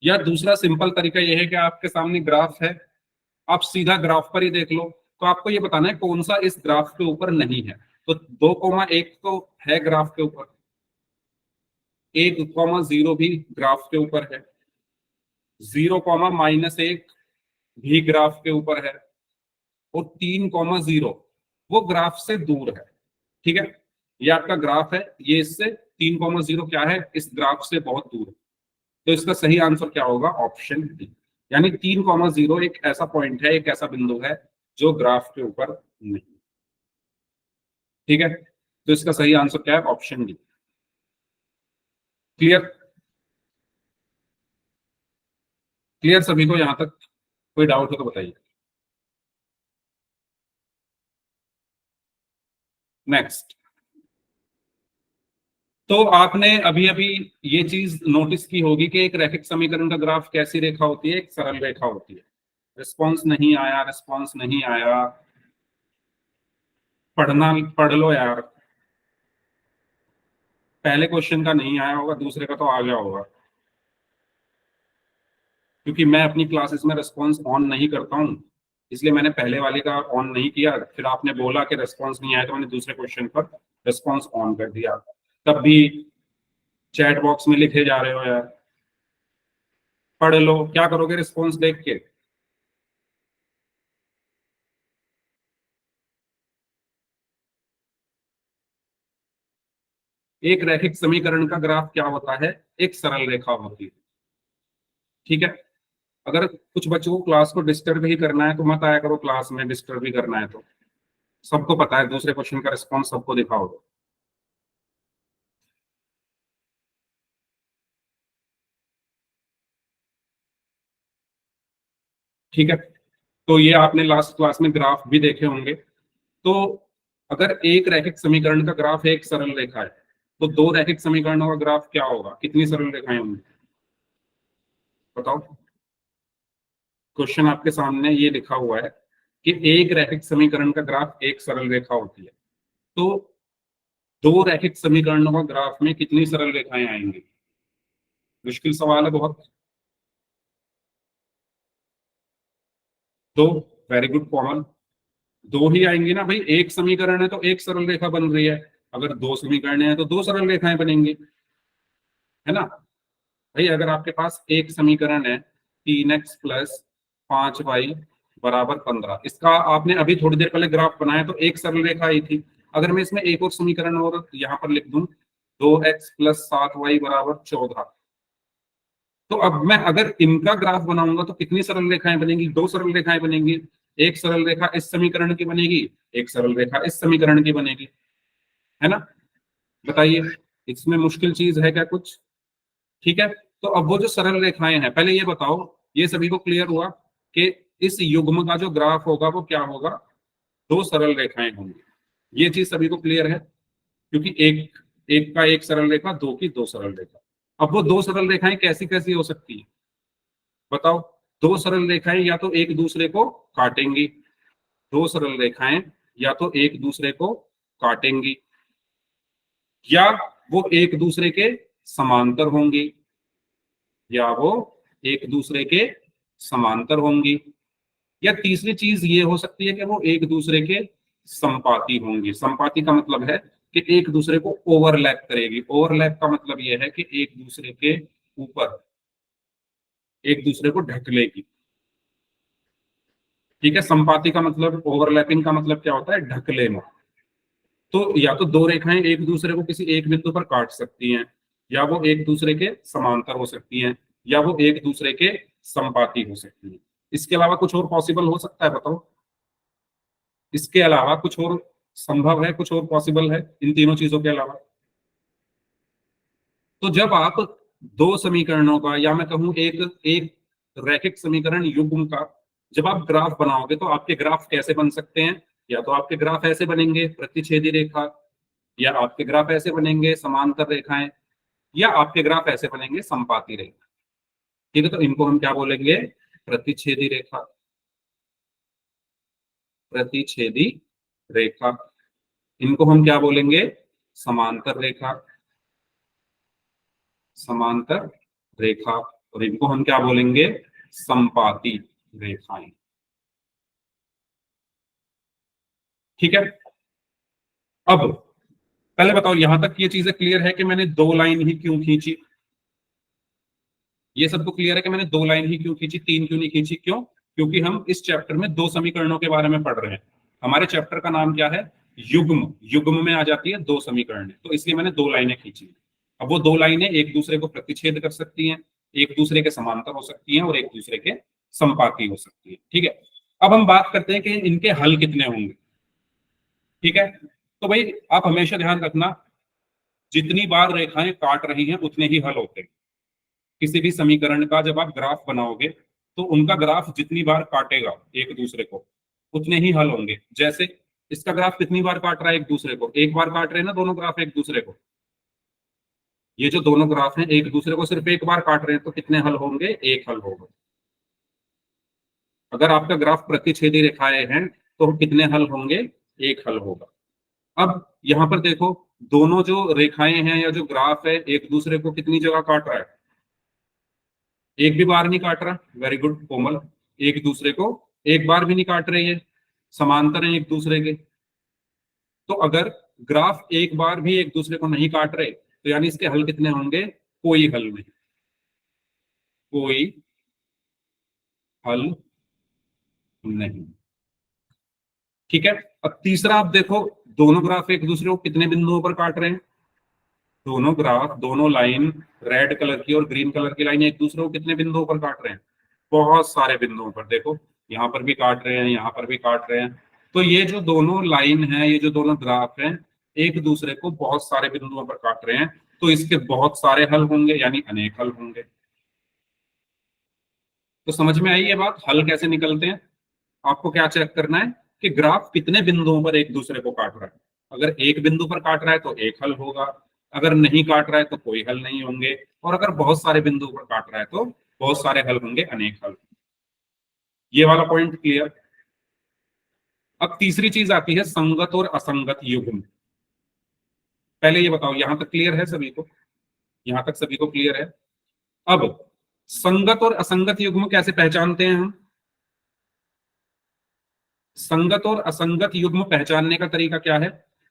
या दूसरा सिंपल तरीका ये है कि आपके सामने ग्राफ है, आप सीधा ग्राफ पर ही देख लो। तो आपको ये बताना है कौन सा इस ग्राफ के ऊपर नहीं है। तो 2,1 तो है ग्राफ के ऊपर, 1,0 भी ग्राफ के ऊपर है, 0,-1 भी ग्राफ के ऊपर है, और 3,0 वो ग्राफ से दूर है। ठीक है, ये आपका ग्राफ है, ये इससे 3,0 क्या है, इस ग्राफ से बहुत दूर है। तो इसका सही आंसर क्या होगा, ऑप्शन डी। यानी 3,0 एक ऐसा पॉइंट है, एक ऐसा बिंदु है जो ग्राफ के ऊपर नहीं। ठीक है, तो इसका सही आंसर क्या है, ऑप्शन डी। क्लियर? क्लियर सभी को यहां तक? कोई डाउट हो तो बताइए। नेक्स्ट, तो आपने अभी अभी ये चीज नोटिस की होगी कि एक रैखिक समीकरण का ग्राफ कैसी रेखा होती है, एक सरल रेखा होती है। रिस्पॉन्स नहीं आया, रिस्पॉन्स नहीं आया, पढ़ लो यार। पहले क्वेश्चन का नहीं आया होगा, दूसरे का तो आ गया होगा, क्योंकि मैं अपनी क्लासेस में रिस्पॉन्स ऑन नहीं करता हूँ, इसलिए मैंने पहले वाले का ऑन नहीं किया। फिर आपने बोला कि रिस्पॉन्स नहीं आया, तो मैंने दूसरे क्वेश्चन पर रिस्पॉन्स ऑन कर दिया। तब भी चैट बॉक्स में लिखे जा रहे हो यार। पढ़ लो, क्या करोगे रिस्पॉन्स देख के? एक रैखिक समीकरण का ग्राफ क्या होता है, एक सरल रेखा होती है। ठीक है, अगर कुछ बच्चों को क्लास को डिस्टर्ब ही करना है तो मत आया करो क्लास में, डिस्टर्ब ही करना है तो। सबको पता है दूसरे क्वेश्चन का रिस्पॉन्स सबको दिखाओ। ठीक है, तो ये आपने लास्ट क्लास में ग्राफ भी देखे होंगे। तो अगर एक रैखिक समीकरण का ग्राफ एक सरल रेखा है, तो दो रैखिक समीकरणों का ग्राफ क्या होगा, कितनी सरल रेखाएं होंगी, बताओ। क्वेश्चन आपके सामने ये लिखा हुआ है कि एक रैखिक समीकरण का ग्राफ एक सरल रेखा होती है, तो दो रैखिक समीकरणों का ग्राफ में कितनी सरल रेखाएं आएंगी? मुश्किल सवाल है बहुत। दो, वेरी गुड कोमल, दो ही आएंगी ना भाई। एक समीकरण है तो एक सरल रेखा बन रही है, अगर दो समीकरण है तो दो सरल रेखाएं बनेंगी, है ना भाई। अगर आपके पास एक समीकरण है 3x + 5y = 15, इसका आपने अभी थोड़ी देर पहले ग्राफ बनाया तो एक सरल रेखा आई थी। अगर मैं इसमें एक और समीकरण और यहाँ पर लिख दूं, 2x + 7y = 14, तो अब मैं अगर इनका ग्राफ बनाऊंगा तो कितनी सरल रेखाएं बनेंगी, दो सरल रेखाएं बनेंगी। एक सरल रेखा इस समीकरण की बनेगी, एक सरल रेखा इस समीकरण की बनेगी, है ना। बताइए, इसमें मुश्किल चीज है क्या कुछ? ठीक है, तो अब वो जो सरल रेखाएं हैं, पहले ये बताओ, ये सभी को क्लियर हुआ कि इस युग्म का जो ग्राफ होगा वो क्या होगा, दो सरल रेखाएं होंगी। ये चीज सभी को क्लियर है, क्योंकि एक एक का एक सरल रेखा, दो की दो सरल रेखा। अब वो दो सरल रेखाएं कैसी कैसी हो सकती है, बताओ। दो सरल रेखाएं या तो एक दूसरे को काटेंगी, दो सरल रेखाएं या तो एक दूसरे को काटेंगी, या वो एक दूसरे के समांतर होंगी, या वो एक दूसरे के समांतर होंगी, या तीसरी चीज ये हो सकती है कि वो एक दूसरे के संपाती होंगी। संपाती का मतलब है कि एक दूसरे को ओवरलैप करेगी। ओवरलैप का मतलब ये है कि एक दूसरे के ऊपर, एक दूसरे को ढक लेगी। ठीक है, संपाती का मतलब, ओवरलैपिंग का मतलब क्या होता है, ढक लेना। तो या तो दो रेखाएं एक दूसरे को किसी एक बिंदु पर काट सकती हैं, या वो एक दूसरे के समांतर हो सकती हैं, या वो एक दूसरे के संपाती हो सकती हैं। इसके अलावा कुछ और पॉसिबल हो सकता है, बताओ। इसके अलावा कुछ और संभव है, कुछ और पॉसिबल है इन तीनों चीजों के अलावा? तो जब आप दो समीकरणों का, या मैं कहूं एक एक रैखिक समीकरण युग्म का जब आप ग्राफ बनाओगे, तो आपके ग्राफ कैसे बन सकते हैं? या तो आपके ग्राफ ऐसे बनेंगे, प्रतिच्छेदी रेखा, या आपके ग्राफ ऐसे बनेंगे, समांतर रेखाएं, या आपके ग्राफ ऐसे बनेंगे, संपाती रेखा। ठीक है, तो इनको हम क्या बोलेंगे, प्रतिच्छेदी रेखा, प्रतिच्छेदी रेखा। इनको हम क्या बोलेंगे, समांतर रेखा, समांतर रेखा। और इनको हम क्या बोलेंगे, संपाती रेखाएं। ठीक है। अब पहले बताओ यहां तक ये चीजें क्लियर है कि मैंने दो लाइन ही क्यों खींची? ये सबको क्लियर है कि मैंने दो लाइन ही क्यों खींची, तीन क्यों नहीं खींची? क्यों? क्योंकि हम इस चैप्टर में दो समीकरणों के बारे में पढ़ रहे हैं। हमारे चैप्टर का नाम क्या है? युग्म। युग्म में आ जाती है दो समीकरण, तो इसलिए मैंने दो लाइनें खींची। अब वो दो लाइनें एक दूसरे को प्रतिच्छेद कर सकती हैं, एक दूसरे के समांतर हो सकती हैं और एक दूसरे के संपाती हो सकती है। ठीक है, अब हम बात करते हैं कि इनके हल कितने होंगे। ठीक है, तो भाई आप हमेशा ध्यान रखना, जितनी बार रेखाएं काट रही हैं उतने ही हल होते हैं। किसी भी समीकरण का जब आप ग्राफ बनाओगे तो उनका ग्राफ जितनी बार काटेगा एक दूसरे को उतने ही हल होंगे। जैसे इसका ग्राफ कितनी बार काट रहा है एक दूसरे को? एक बार काट रहे हैं ना दोनों ग्राफ एक दूसरे को। ये जो दोनों ग्राफ हैं एक दूसरे को सिर्फ एक बार काट रहे हैं, तो कितने हल होंगे? एक हल होगा। अगर आपका ग्राफ प्रतिच्छेदी रेखाएं हैं तो कितने हल होंगे? एक हल होगा। अब यहां पर देखो, दोनों जो रेखाएं हैं या जो ग्राफ है एक दूसरे को कितनी जगह काट रहा है? एक भी बार नहीं काट रहा। वेरी गुड कोमल, एक दूसरे को एक बार भी नहीं काट रही है, समांतर है एक दूसरे के। तो अगर ग्राफ एक बार भी एक दूसरे को नहीं काट रहे तो यानी इसके हल कितने होंगे? कोई हल नहीं, कोई हल नहीं। ठीक है, अब तीसरा आप देखो, दोनों ग्राफ एक दूसरे को कितने बिंदुओं पर काट रहे हैं? दोनों ग्राफ, दोनों लाइन, रेड कलर की और ग्रीन कलर की लाइन एक दूसरे को कितने बिंदुओं पर काट रहे हैं? बहुत सारे बिंदुओं पर। देखो यहाँ पर भी काट रहे हैं, यहाँ पर भी काट रहे हैं। तो ये जो दोनों लाइन है, ये जो दोनों ग्राफ हैं एक दूसरे को बहुत सारे बिंदुओं पर काट रहे हैं, तो इसके बहुत सारे हल होंगे, यानी अनेक हल होंगे। तो समझ में आई ये बात? हल कैसे निकलते हैं? आपको क्या चेक करना है कि ग्राफ कितने बिंदुओं पर एक दूसरे को काट रहा है। अगर एक बिंदु पर काट रहा है तो एक हल होगा, अगर नहीं काट रहा है तो कोई हल नहीं होंगे, और अगर बहुत सारे बिंदुओं पर काट रहा है तो बहुत सारे हल होंगे, अनेक हल। ये वाला पॉइंट क्लियर? अब तीसरी चीज आती है संगत और असंगत युग्म। पहले ये बताओ यहां तक क्लियर है सभी को? यहां तक सभी को क्लियर है? अब संगत और असंगत युग्म कैसे पहचानते हैं हम? संगत और असंगत युग्म पहचानने का तरीका क्या है?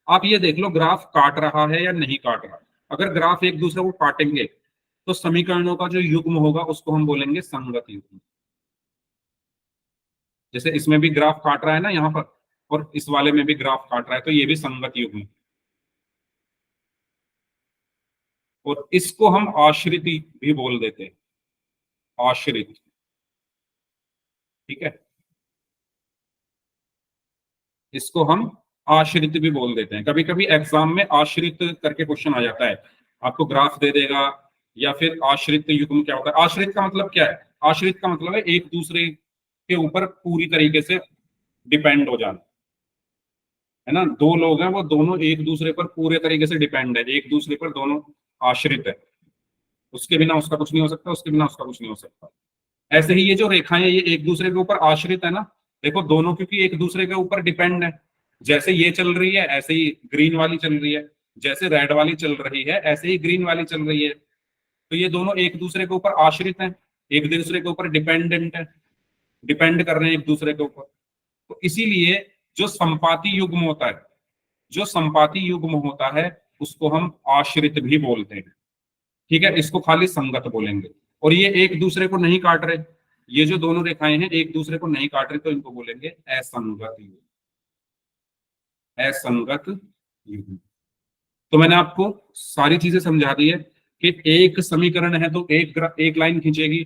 आप ये देख लो, ग्राफ काट रहा है या नहीं काट रहा। अगर ग्राफ एक दूसरे को काटेंगे तो समीकरणों का जो युग्म होगा उसको हम बोलेंगे संगत युग्म। जैसे इसमें भी ग्राफ काट रहा है ना यहाँ पर, और इस वाले में भी ग्राफ काट रहा है, तो ये भी संगत युग्म। और इसको हम आश्रिति भी बोल देते हैं, आश्रित। ठीक है, इसको हम आश्रित भी बोल देते हैं। कभी कभी एग्जाम में आश्रित करके क्वेश्चन आ जाता है, आपको ग्राफ दे देगा, या फिर आश्रित युग्म क्या होता है? आश्रित का मतलब क्या है? आश्रित का मतलब है एक दूसरे के ऊपर पूरी तरीके से डिपेंड हो जाना, है ना। दो लोग हैं, वो दोनों एक दूसरे पर पूरे तरीके से डिपेंड है, एक दूसरे पर दोनों आश्रित है। उसके बिना उसका कुछ नहीं हो सकता, उसके बिना उसका कुछ नहीं हो सकता। ऐसे ही ये जो रेखाएं ये एक दूसरे के ऊपर आश्रित है ना। देखो दोनों क्योंकि एक दूसरे के ऊपर डिपेंड है, जैसे ये चल रही है ऐसे ही ग्रीन वाली चल रही है, जैसे रेड वाली चल रही है ऐसे ही ग्रीन वाली चल रही है। तो ये दोनों एक दूसरे के ऊपर आश्रित हैं, एक दूसरे के ऊपर डिपेंडेंट है, डिपेंड कर रहे हैं एक दूसरे के ऊपर। तो इसीलिए जो संपाती युग्म होता है, जो संपाती युग्म होता है उसको हम आश्रित भी बोलते हैं। ठीक है, इसको खाली संगत बोलेंगे। और ये एक दूसरे को नहीं काट रहे, ये जो दोनों रेखाएं हैं एक दूसरे को नहीं काट रहे, तो इनको बोलेंगे असंगत युग्म, असंगत युग्म। तो मैंने आपको सारी चीजें समझा दी है कि एक समीकरण है तो एक लाइन खींचेगी,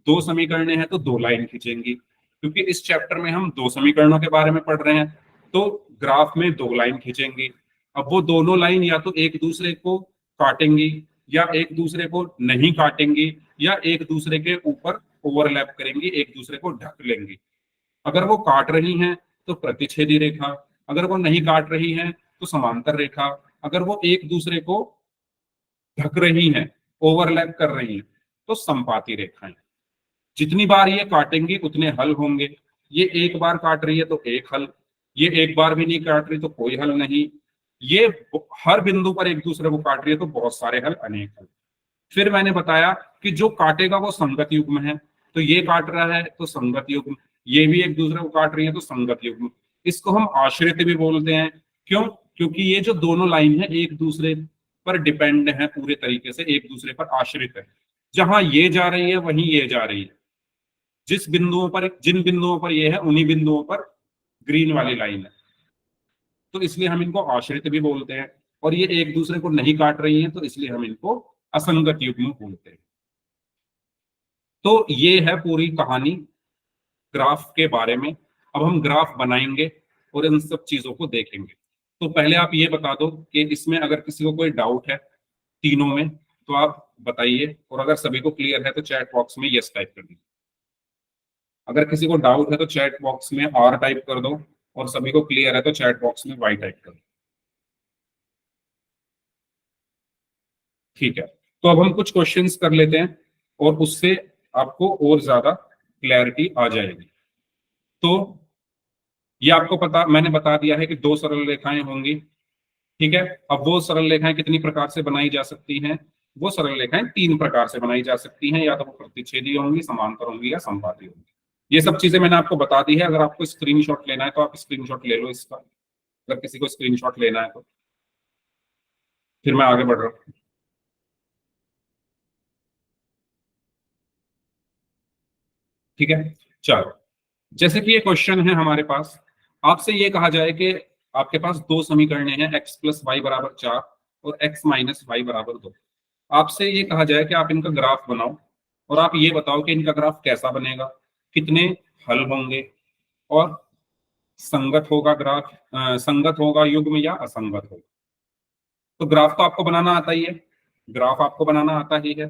दो समीकरण है तो दो लाइन खींचेंगी। क्योंकि इस चैप्टर में हम दो समीकरणों के बारे में पढ़ रहे हैं, तो ग्राफ में दो लाइन खींचेंगी। अब वो दोनों लाइन या तो एक दूसरे को काटेंगी, या एक दूसरे को नहीं काटेंगी, या एक दूसरे के ऊपर ओवरलैप करेंगी, एक दूसरे को ढक लेंगी। अगर वो काट रही हैं तो प्रतिच्छेदी रेखा, अगर वो नहीं काट रही हैं तो समांतर रेखा, अगर वो एक दूसरे को ढक रही हैं, ओवरलैप कर रही हैं, तो संपाती रेखाएं। जितनी बार ये काटेंगी उतने हल होंगे। ये एक बार काट रही है तो एक हल, ये एक बार भी नहीं काट रही तो कोई हल नहीं, ये हर बिंदु पर एक दूसरे को काट रही है तो बहुत सारे हल, अनेक हल। फिर मैंने बताया कि जो काटेगा वो संगत युग्म है, तो ये काट रहा है तो संगत युग्म, ये भी एक दूसरे को काट रही है तो संगत युग्म। इसको हम आश्रित भी बोलते हैं। क्यों? क्योंकि ये जो दोनों लाइन है एक दूसरे पर डिपेंड है, पूरे तरीके से एक दूसरे पर आश्रित है। जहां ये जा रही है वहीं ये जा रही है, जिन बिंदुओं पर ये है उन्हीं बिंदुओं पर ग्रीन वाली लाइन है, तो इसलिए हम इनको आश्रित भी बोलते हैं। और ये एक दूसरे को नहीं काट रही हैं, तो इसलिए हम इनको असंगत युग्म बोलते हैं। तो ये है पूरी कहानी ग्राफ के बारे में। अब हम ग्राफ बनाएंगे और इन सब चीजों को देखेंगे। तो पहले आप ये बता दो कि इसमें अगर किसी को कोई डाउट है तीनों में तो आप बताइए, और अगर सभी को क्लियर है तो चैट बॉक्स में यस टाइप कर दीजिए। अगर किसी को डाउट है तो चैट बॉक्स में आर टाइप कर दो, और सभी को क्लियर है तो चैट बॉक्स में वाई टाइप कर दो। ठीक है, तो अब हम कुछ क्वेश्चंस कर लेते हैं और उससे आपको और ज्यादा क्लैरिटी आ जाएगी। तो ये आपको पता, मैंने बता दिया है कि दो सरल रेखाएं होंगी। ठीक है, अब वो सरल रेखाएं कितनी प्रकार से बनाई जा सकती हैं? वो सरल रेखाएं तीन प्रकार से बनाई जा सकती हैं, या तो वो प्रतिच्छेदी होंगी, समांतर होंगी, या संपाती होंगी। ये सब चीजें मैंने आपको बता दी है। अगर आपको स्क्रीनशॉट लेना है तो आप स्क्रीनशॉट ले लो इसका, अगर किसी को स्क्रीनशॉट लेना है तो। फिर मैं आगे बढ़ रहा हूँ। ठीक है, चलो, जैसे कि ये क्वेश्चन है हमारे पास, आपसे ये कहा जाए कि आपके पास दो समीकरण हैं, x प्लस वाई बराबर 4 और x माइनस वाई बराबर 2। आपसे ये कहा जाए कि आप इनका ग्राफ बनाओ, और आप ये बताओ कि इनका ग्राफ कैसा बनेगा, कितने हल होंगे, और संगत होगा ग्राफ, संगत होगा युग्म या असंगत होगा। तो ग्राफ तो आपको बनाना आता ही है, ग्राफ आपको बनाना आता ही है,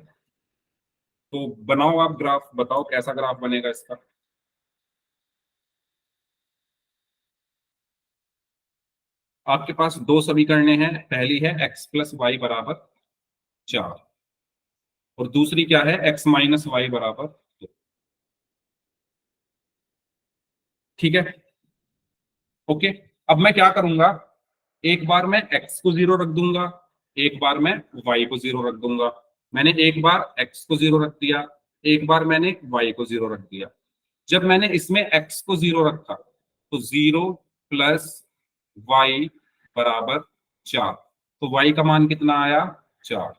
तो बनाओ आप ग्राफ, बताओ कैसा ग्राफ बनेगा इसका। आपके पास दो समीकरणें हैं, पहली है x प्लस वाई बराबर 4 और दूसरी क्या है, x माइनस वाई बराबर 2। ठीक है, ओके। अब मैं क्या करूंगा, एक बार मैं x को 0 रख दूंगा, एक बार मैं y को 0 रख दूंगा। मैंने एक बार x को 0 रख दिया, एक बार मैंने y को 0 रख दिया। जब मैंने इसमें x को 0 रखा तो 0 प्लस y बराबर 4, तो y का मान कितना आया, 4।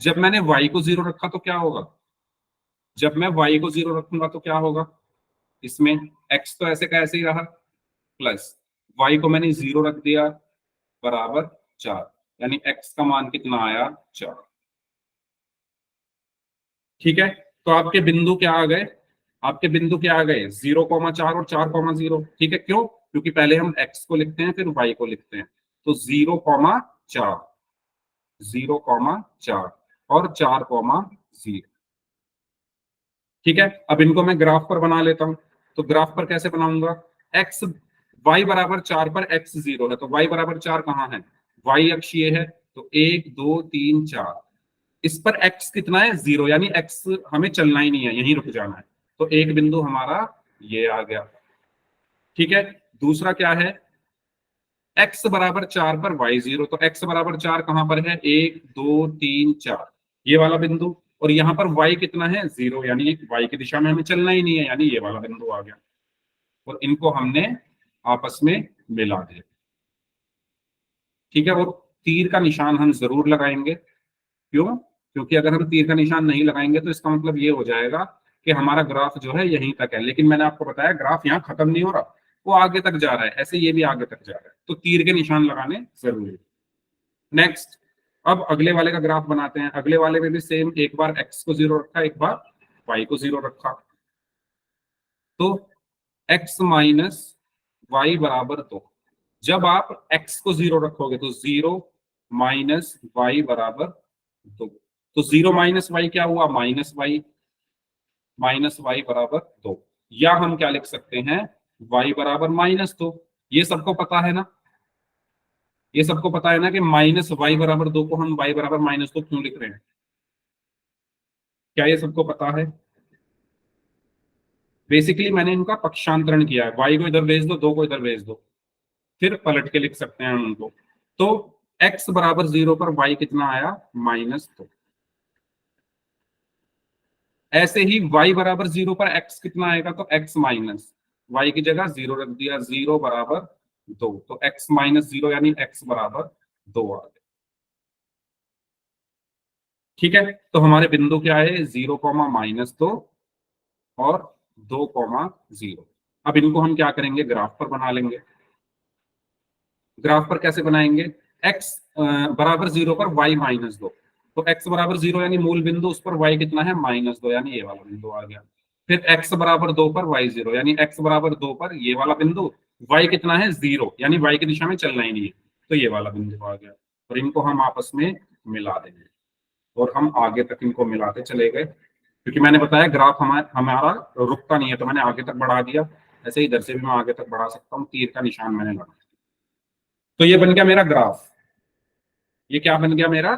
जब मैंने y को 0 रखा तो क्या होगा, जब मैं y को 0 रखूंगा तो क्या होगा, इसमें x तो ऐसे का ऐसे ही रहा, प्लस y को मैंने 0 रख दिया बराबर 4, यानी x का मान कितना आया, 4। ठीक है, तो आपके बिंदु क्या आ गए, आपके बिंदु क्या आ गए, 0,4 और 4,0। ठीक है, क्यों? क्योंकि पहले हम x को लिखते हैं फिर y को लिखते हैं, तो 0,4, 0,4 और 4,0। ठीक है, अब इनको मैं ग्राफ पर बना लेता हूं। तो ग्राफ पर कैसे बनाऊंगा, x y बराबर 4 पर x 0 है, तो y बराबर 4 कहाँ है, y अक्ष ये है, तो 1 2 3 4। इस पर x कितना है, 0, यानी x हमें चलना ही नहीं है, यहीं रुक जाना है। तो एक बिंदु हमारा ये आ गया। ठीक है, दूसरा क्या है, x बराबर 4 पर y 0, तो x बराबर 4 कहां पर है, 1 2 3 4, ये वाला बिंदु। और यहाँ पर y कितना है, 0, यानी y की दिशा में हमें चलना ही नहीं है, यानी ये वाला बिंदु आ गया। और इनको हमने आपस में मिला दिया। ठीक है, और तीर का निशान हम जरूर लगाएंगे। क्यों? क्योंकि अगर हम तीर का निशान नहीं लगाएंगे तो इसका मतलब ये हो जाएगा कि हमारा ग्राफ जो है यहीं तक है, लेकिन मैंने आपको बताया ग्राफ यहाँ खत्म नहीं हो रहा, वो आगे तक जा रहा है, ऐसे ये भी आगे तक जा रहा है, तो तीर के निशान लगाने जरूरी है। नेक्स्ट, अब अगले वाले का ग्राफ बनाते हैं। अगले वाले में भी सेम, एक बार x को 0 रखा, एक बार y को 0 रखा, तो x माइनस वाई बराबर 2। जब आप x को 0 रखोगे तो 0 माइनस वाई बराबर 2, तो 0 माइनस वाई क्या हुआ, माइनस वाई, माइनस वाई बराबर 2। या हम क्या लिख सकते हैं, y बराबर -2। ये सबको पता है ना, ये सबको पता है ना कि माइनस वाई बराबर 2 को हम y बराबर -2 क्यों लिख रहे हैं, क्या ये सबको पता है? बेसिकली मैंने इनका पक्षांतरण किया है, y को इधर भेज दो, 2 को इधर भेज दो, फिर पलट के लिख सकते हैं हम उनको। तो x बराबर 0 पर y कितना आया, -2। ऐसे ही y बराबर 0 पर x कितना आएगा, तो x माइनस, y की जगह 0 रख दिया, 0 बराबर 2, तो x माइनस 0 यानी x बराबर 2 आ गया। ठीक है, तो हमारे बिंदु क्या है, 0 कॉमा माइनस 2 और 2 कॉमा 0। अब इनको हम क्या करेंगे, ग्राफ पर बना लेंगे। ग्राफ पर कैसे बनाएंगे, x बराबर 0 पर y माइनस 2, तो x बराबर 0 यानी मूल बिंदु, उस पर y कितना है, माइनस 2, यानी ये वाला बिंदु आ गया। फिर x बराबर 2 पर y 0, यानी x बराबर 2 पर ये वाला बिंदु, y कितना है, 0, यानी y की दिशा में चलना ही नहीं है, तो ये वाला बिंदु आ गया। और इनको हम आपस में मिला देंगे और हम आगे तक इनको मिलाते चले गए, क्योंकि मैंने बताया ग्राफ हमारा रुकता नहीं है, तो मैंने आगे तक बढ़ा दिया। ऐसे ही इधर से भी मैं आगे तक बढ़ा सकता हूँ, तीर का निशान मैंने लगा। तो ये बन गया मेरा ग्राफ। ये क्या बन गया, मेरा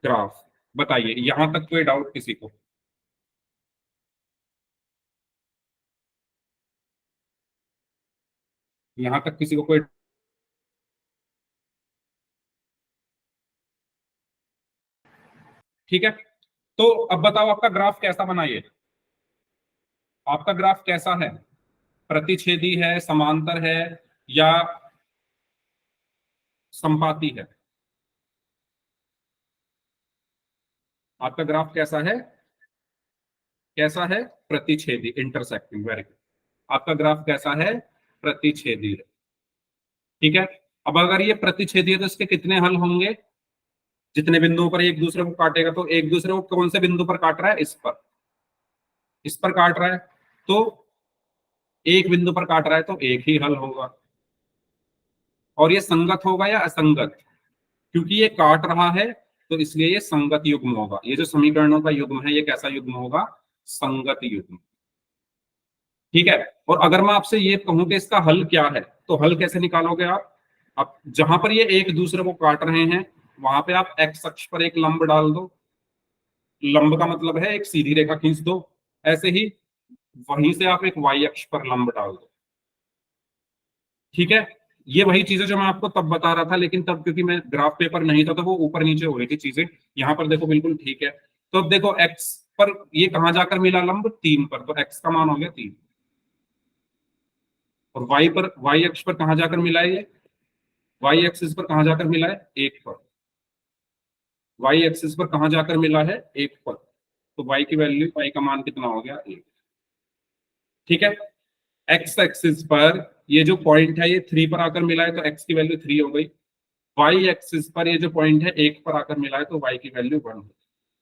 ग्राफ। बताइए यहां तक कोई डाउट किसी को? यहां तक किसी को कोई? ठीक है, तो अब बताओ आपका ग्राफ कैसा बना, ये आपका ग्राफ कैसा है, प्रतिच्छेदी है, समांतर है, या संपाती है? आपका ग्राफ कैसा है, कैसा है, प्रतिच्छेदी, इंटरसेक्टिंग, वेरी गुड। आपका ग्राफ कैसा है, प्रतिच्छेदी है। ठीक है, अब अगर ये प्रतिच्छेदी है तो इसके कितने हल होंगे, जितने बिंदुओं पर एक दूसरे को काटेगा, तो एक दूसरे को कौन से बिंदु पर काट रहा है, इस पर काट रहा है, तो एक बिंदु पर काट रहा है तो एक ही हल होगा। और ये संगत होगा या असंगत, क्योंकि ये काट रहा है तो इसलिए ये संगत युग्म होगा। ये जो समीकरणों का युग्म है, ये कैसा युग्म होगा, संगत युग्म। ठीक है, और अगर मैं आपसे ये कहूं कि इसका हल क्या है, तो हल कैसे निकालोगे आप? अब जहां पर ये एक दूसरे को काट रहे हैं, वहां पे आप एक्स अक्ष पर एक लंब डाल दो। लंब का मतलब है एक सीधी रेखा खींच दो। ऐसे ही वहीं से आप एक वाई अक्ष पर लंब डाल दो। ठीक है, ये वही चीजें जो मैं आपको तब बता रहा था, लेकिन तब क्योंकि मैं ग्राफ पेपर नहीं था तो वो ऊपर नीचे हो रही थी चीजें। यहाँ पर देखो बिल्कुल ठीक है। तो अब देखो एक्स पर ये कहां जाकर मिला लंब, 3 पर, तो एक्स का मान हो गया 3। और वाई पर, वाई अक्ष पर कहां जाकर मिला है, ये वाई एक्सिस पर कहां जाकर मिला है, 1 पर। वाई एक्सिस पर कहां जाकर मिला है, 1 पर। तो वाई की वैल्यू, वाई का मान कितना हो गया, 1। ठीक है, एक्स एक्सिस पर ये जो पॉइंट है ये 3 पर आकर मिला है, तो एक्स की वैल्यू 3 हो गई। वाई एक्सिस पर ये जो पॉइंट है 1 पर आकर मिला है, तो वाई की वैल्यू 1 हो गई।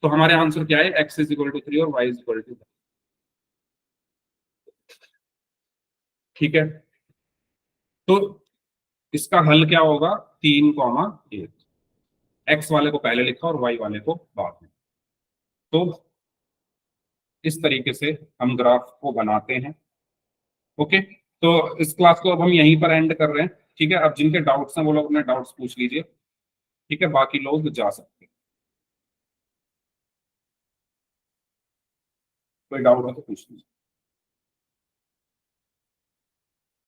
तो हमारे आंसर क्या है, एक्स इज इक्वल टू 3 और वाई इज इक्वल टू 1। ठीक है, तो इसका हल क्या होगा, 3,1। एक्स वाले को पहले लिखा और वाई वाले को बाद में। तो इस तरीके से हम ग्राफ को बनाते हैं। ओके, तो इस क्लास को अब हम यहीं पर एंड कर रहे हैं। ठीक है, अब जिनके डाउट्स हैं वो लोग अपने डाउट्स पूछ लीजिए। ठीक है, बाकी लोग जा सकते हैं, कोई डाउट हो तो पूछ लीजिए।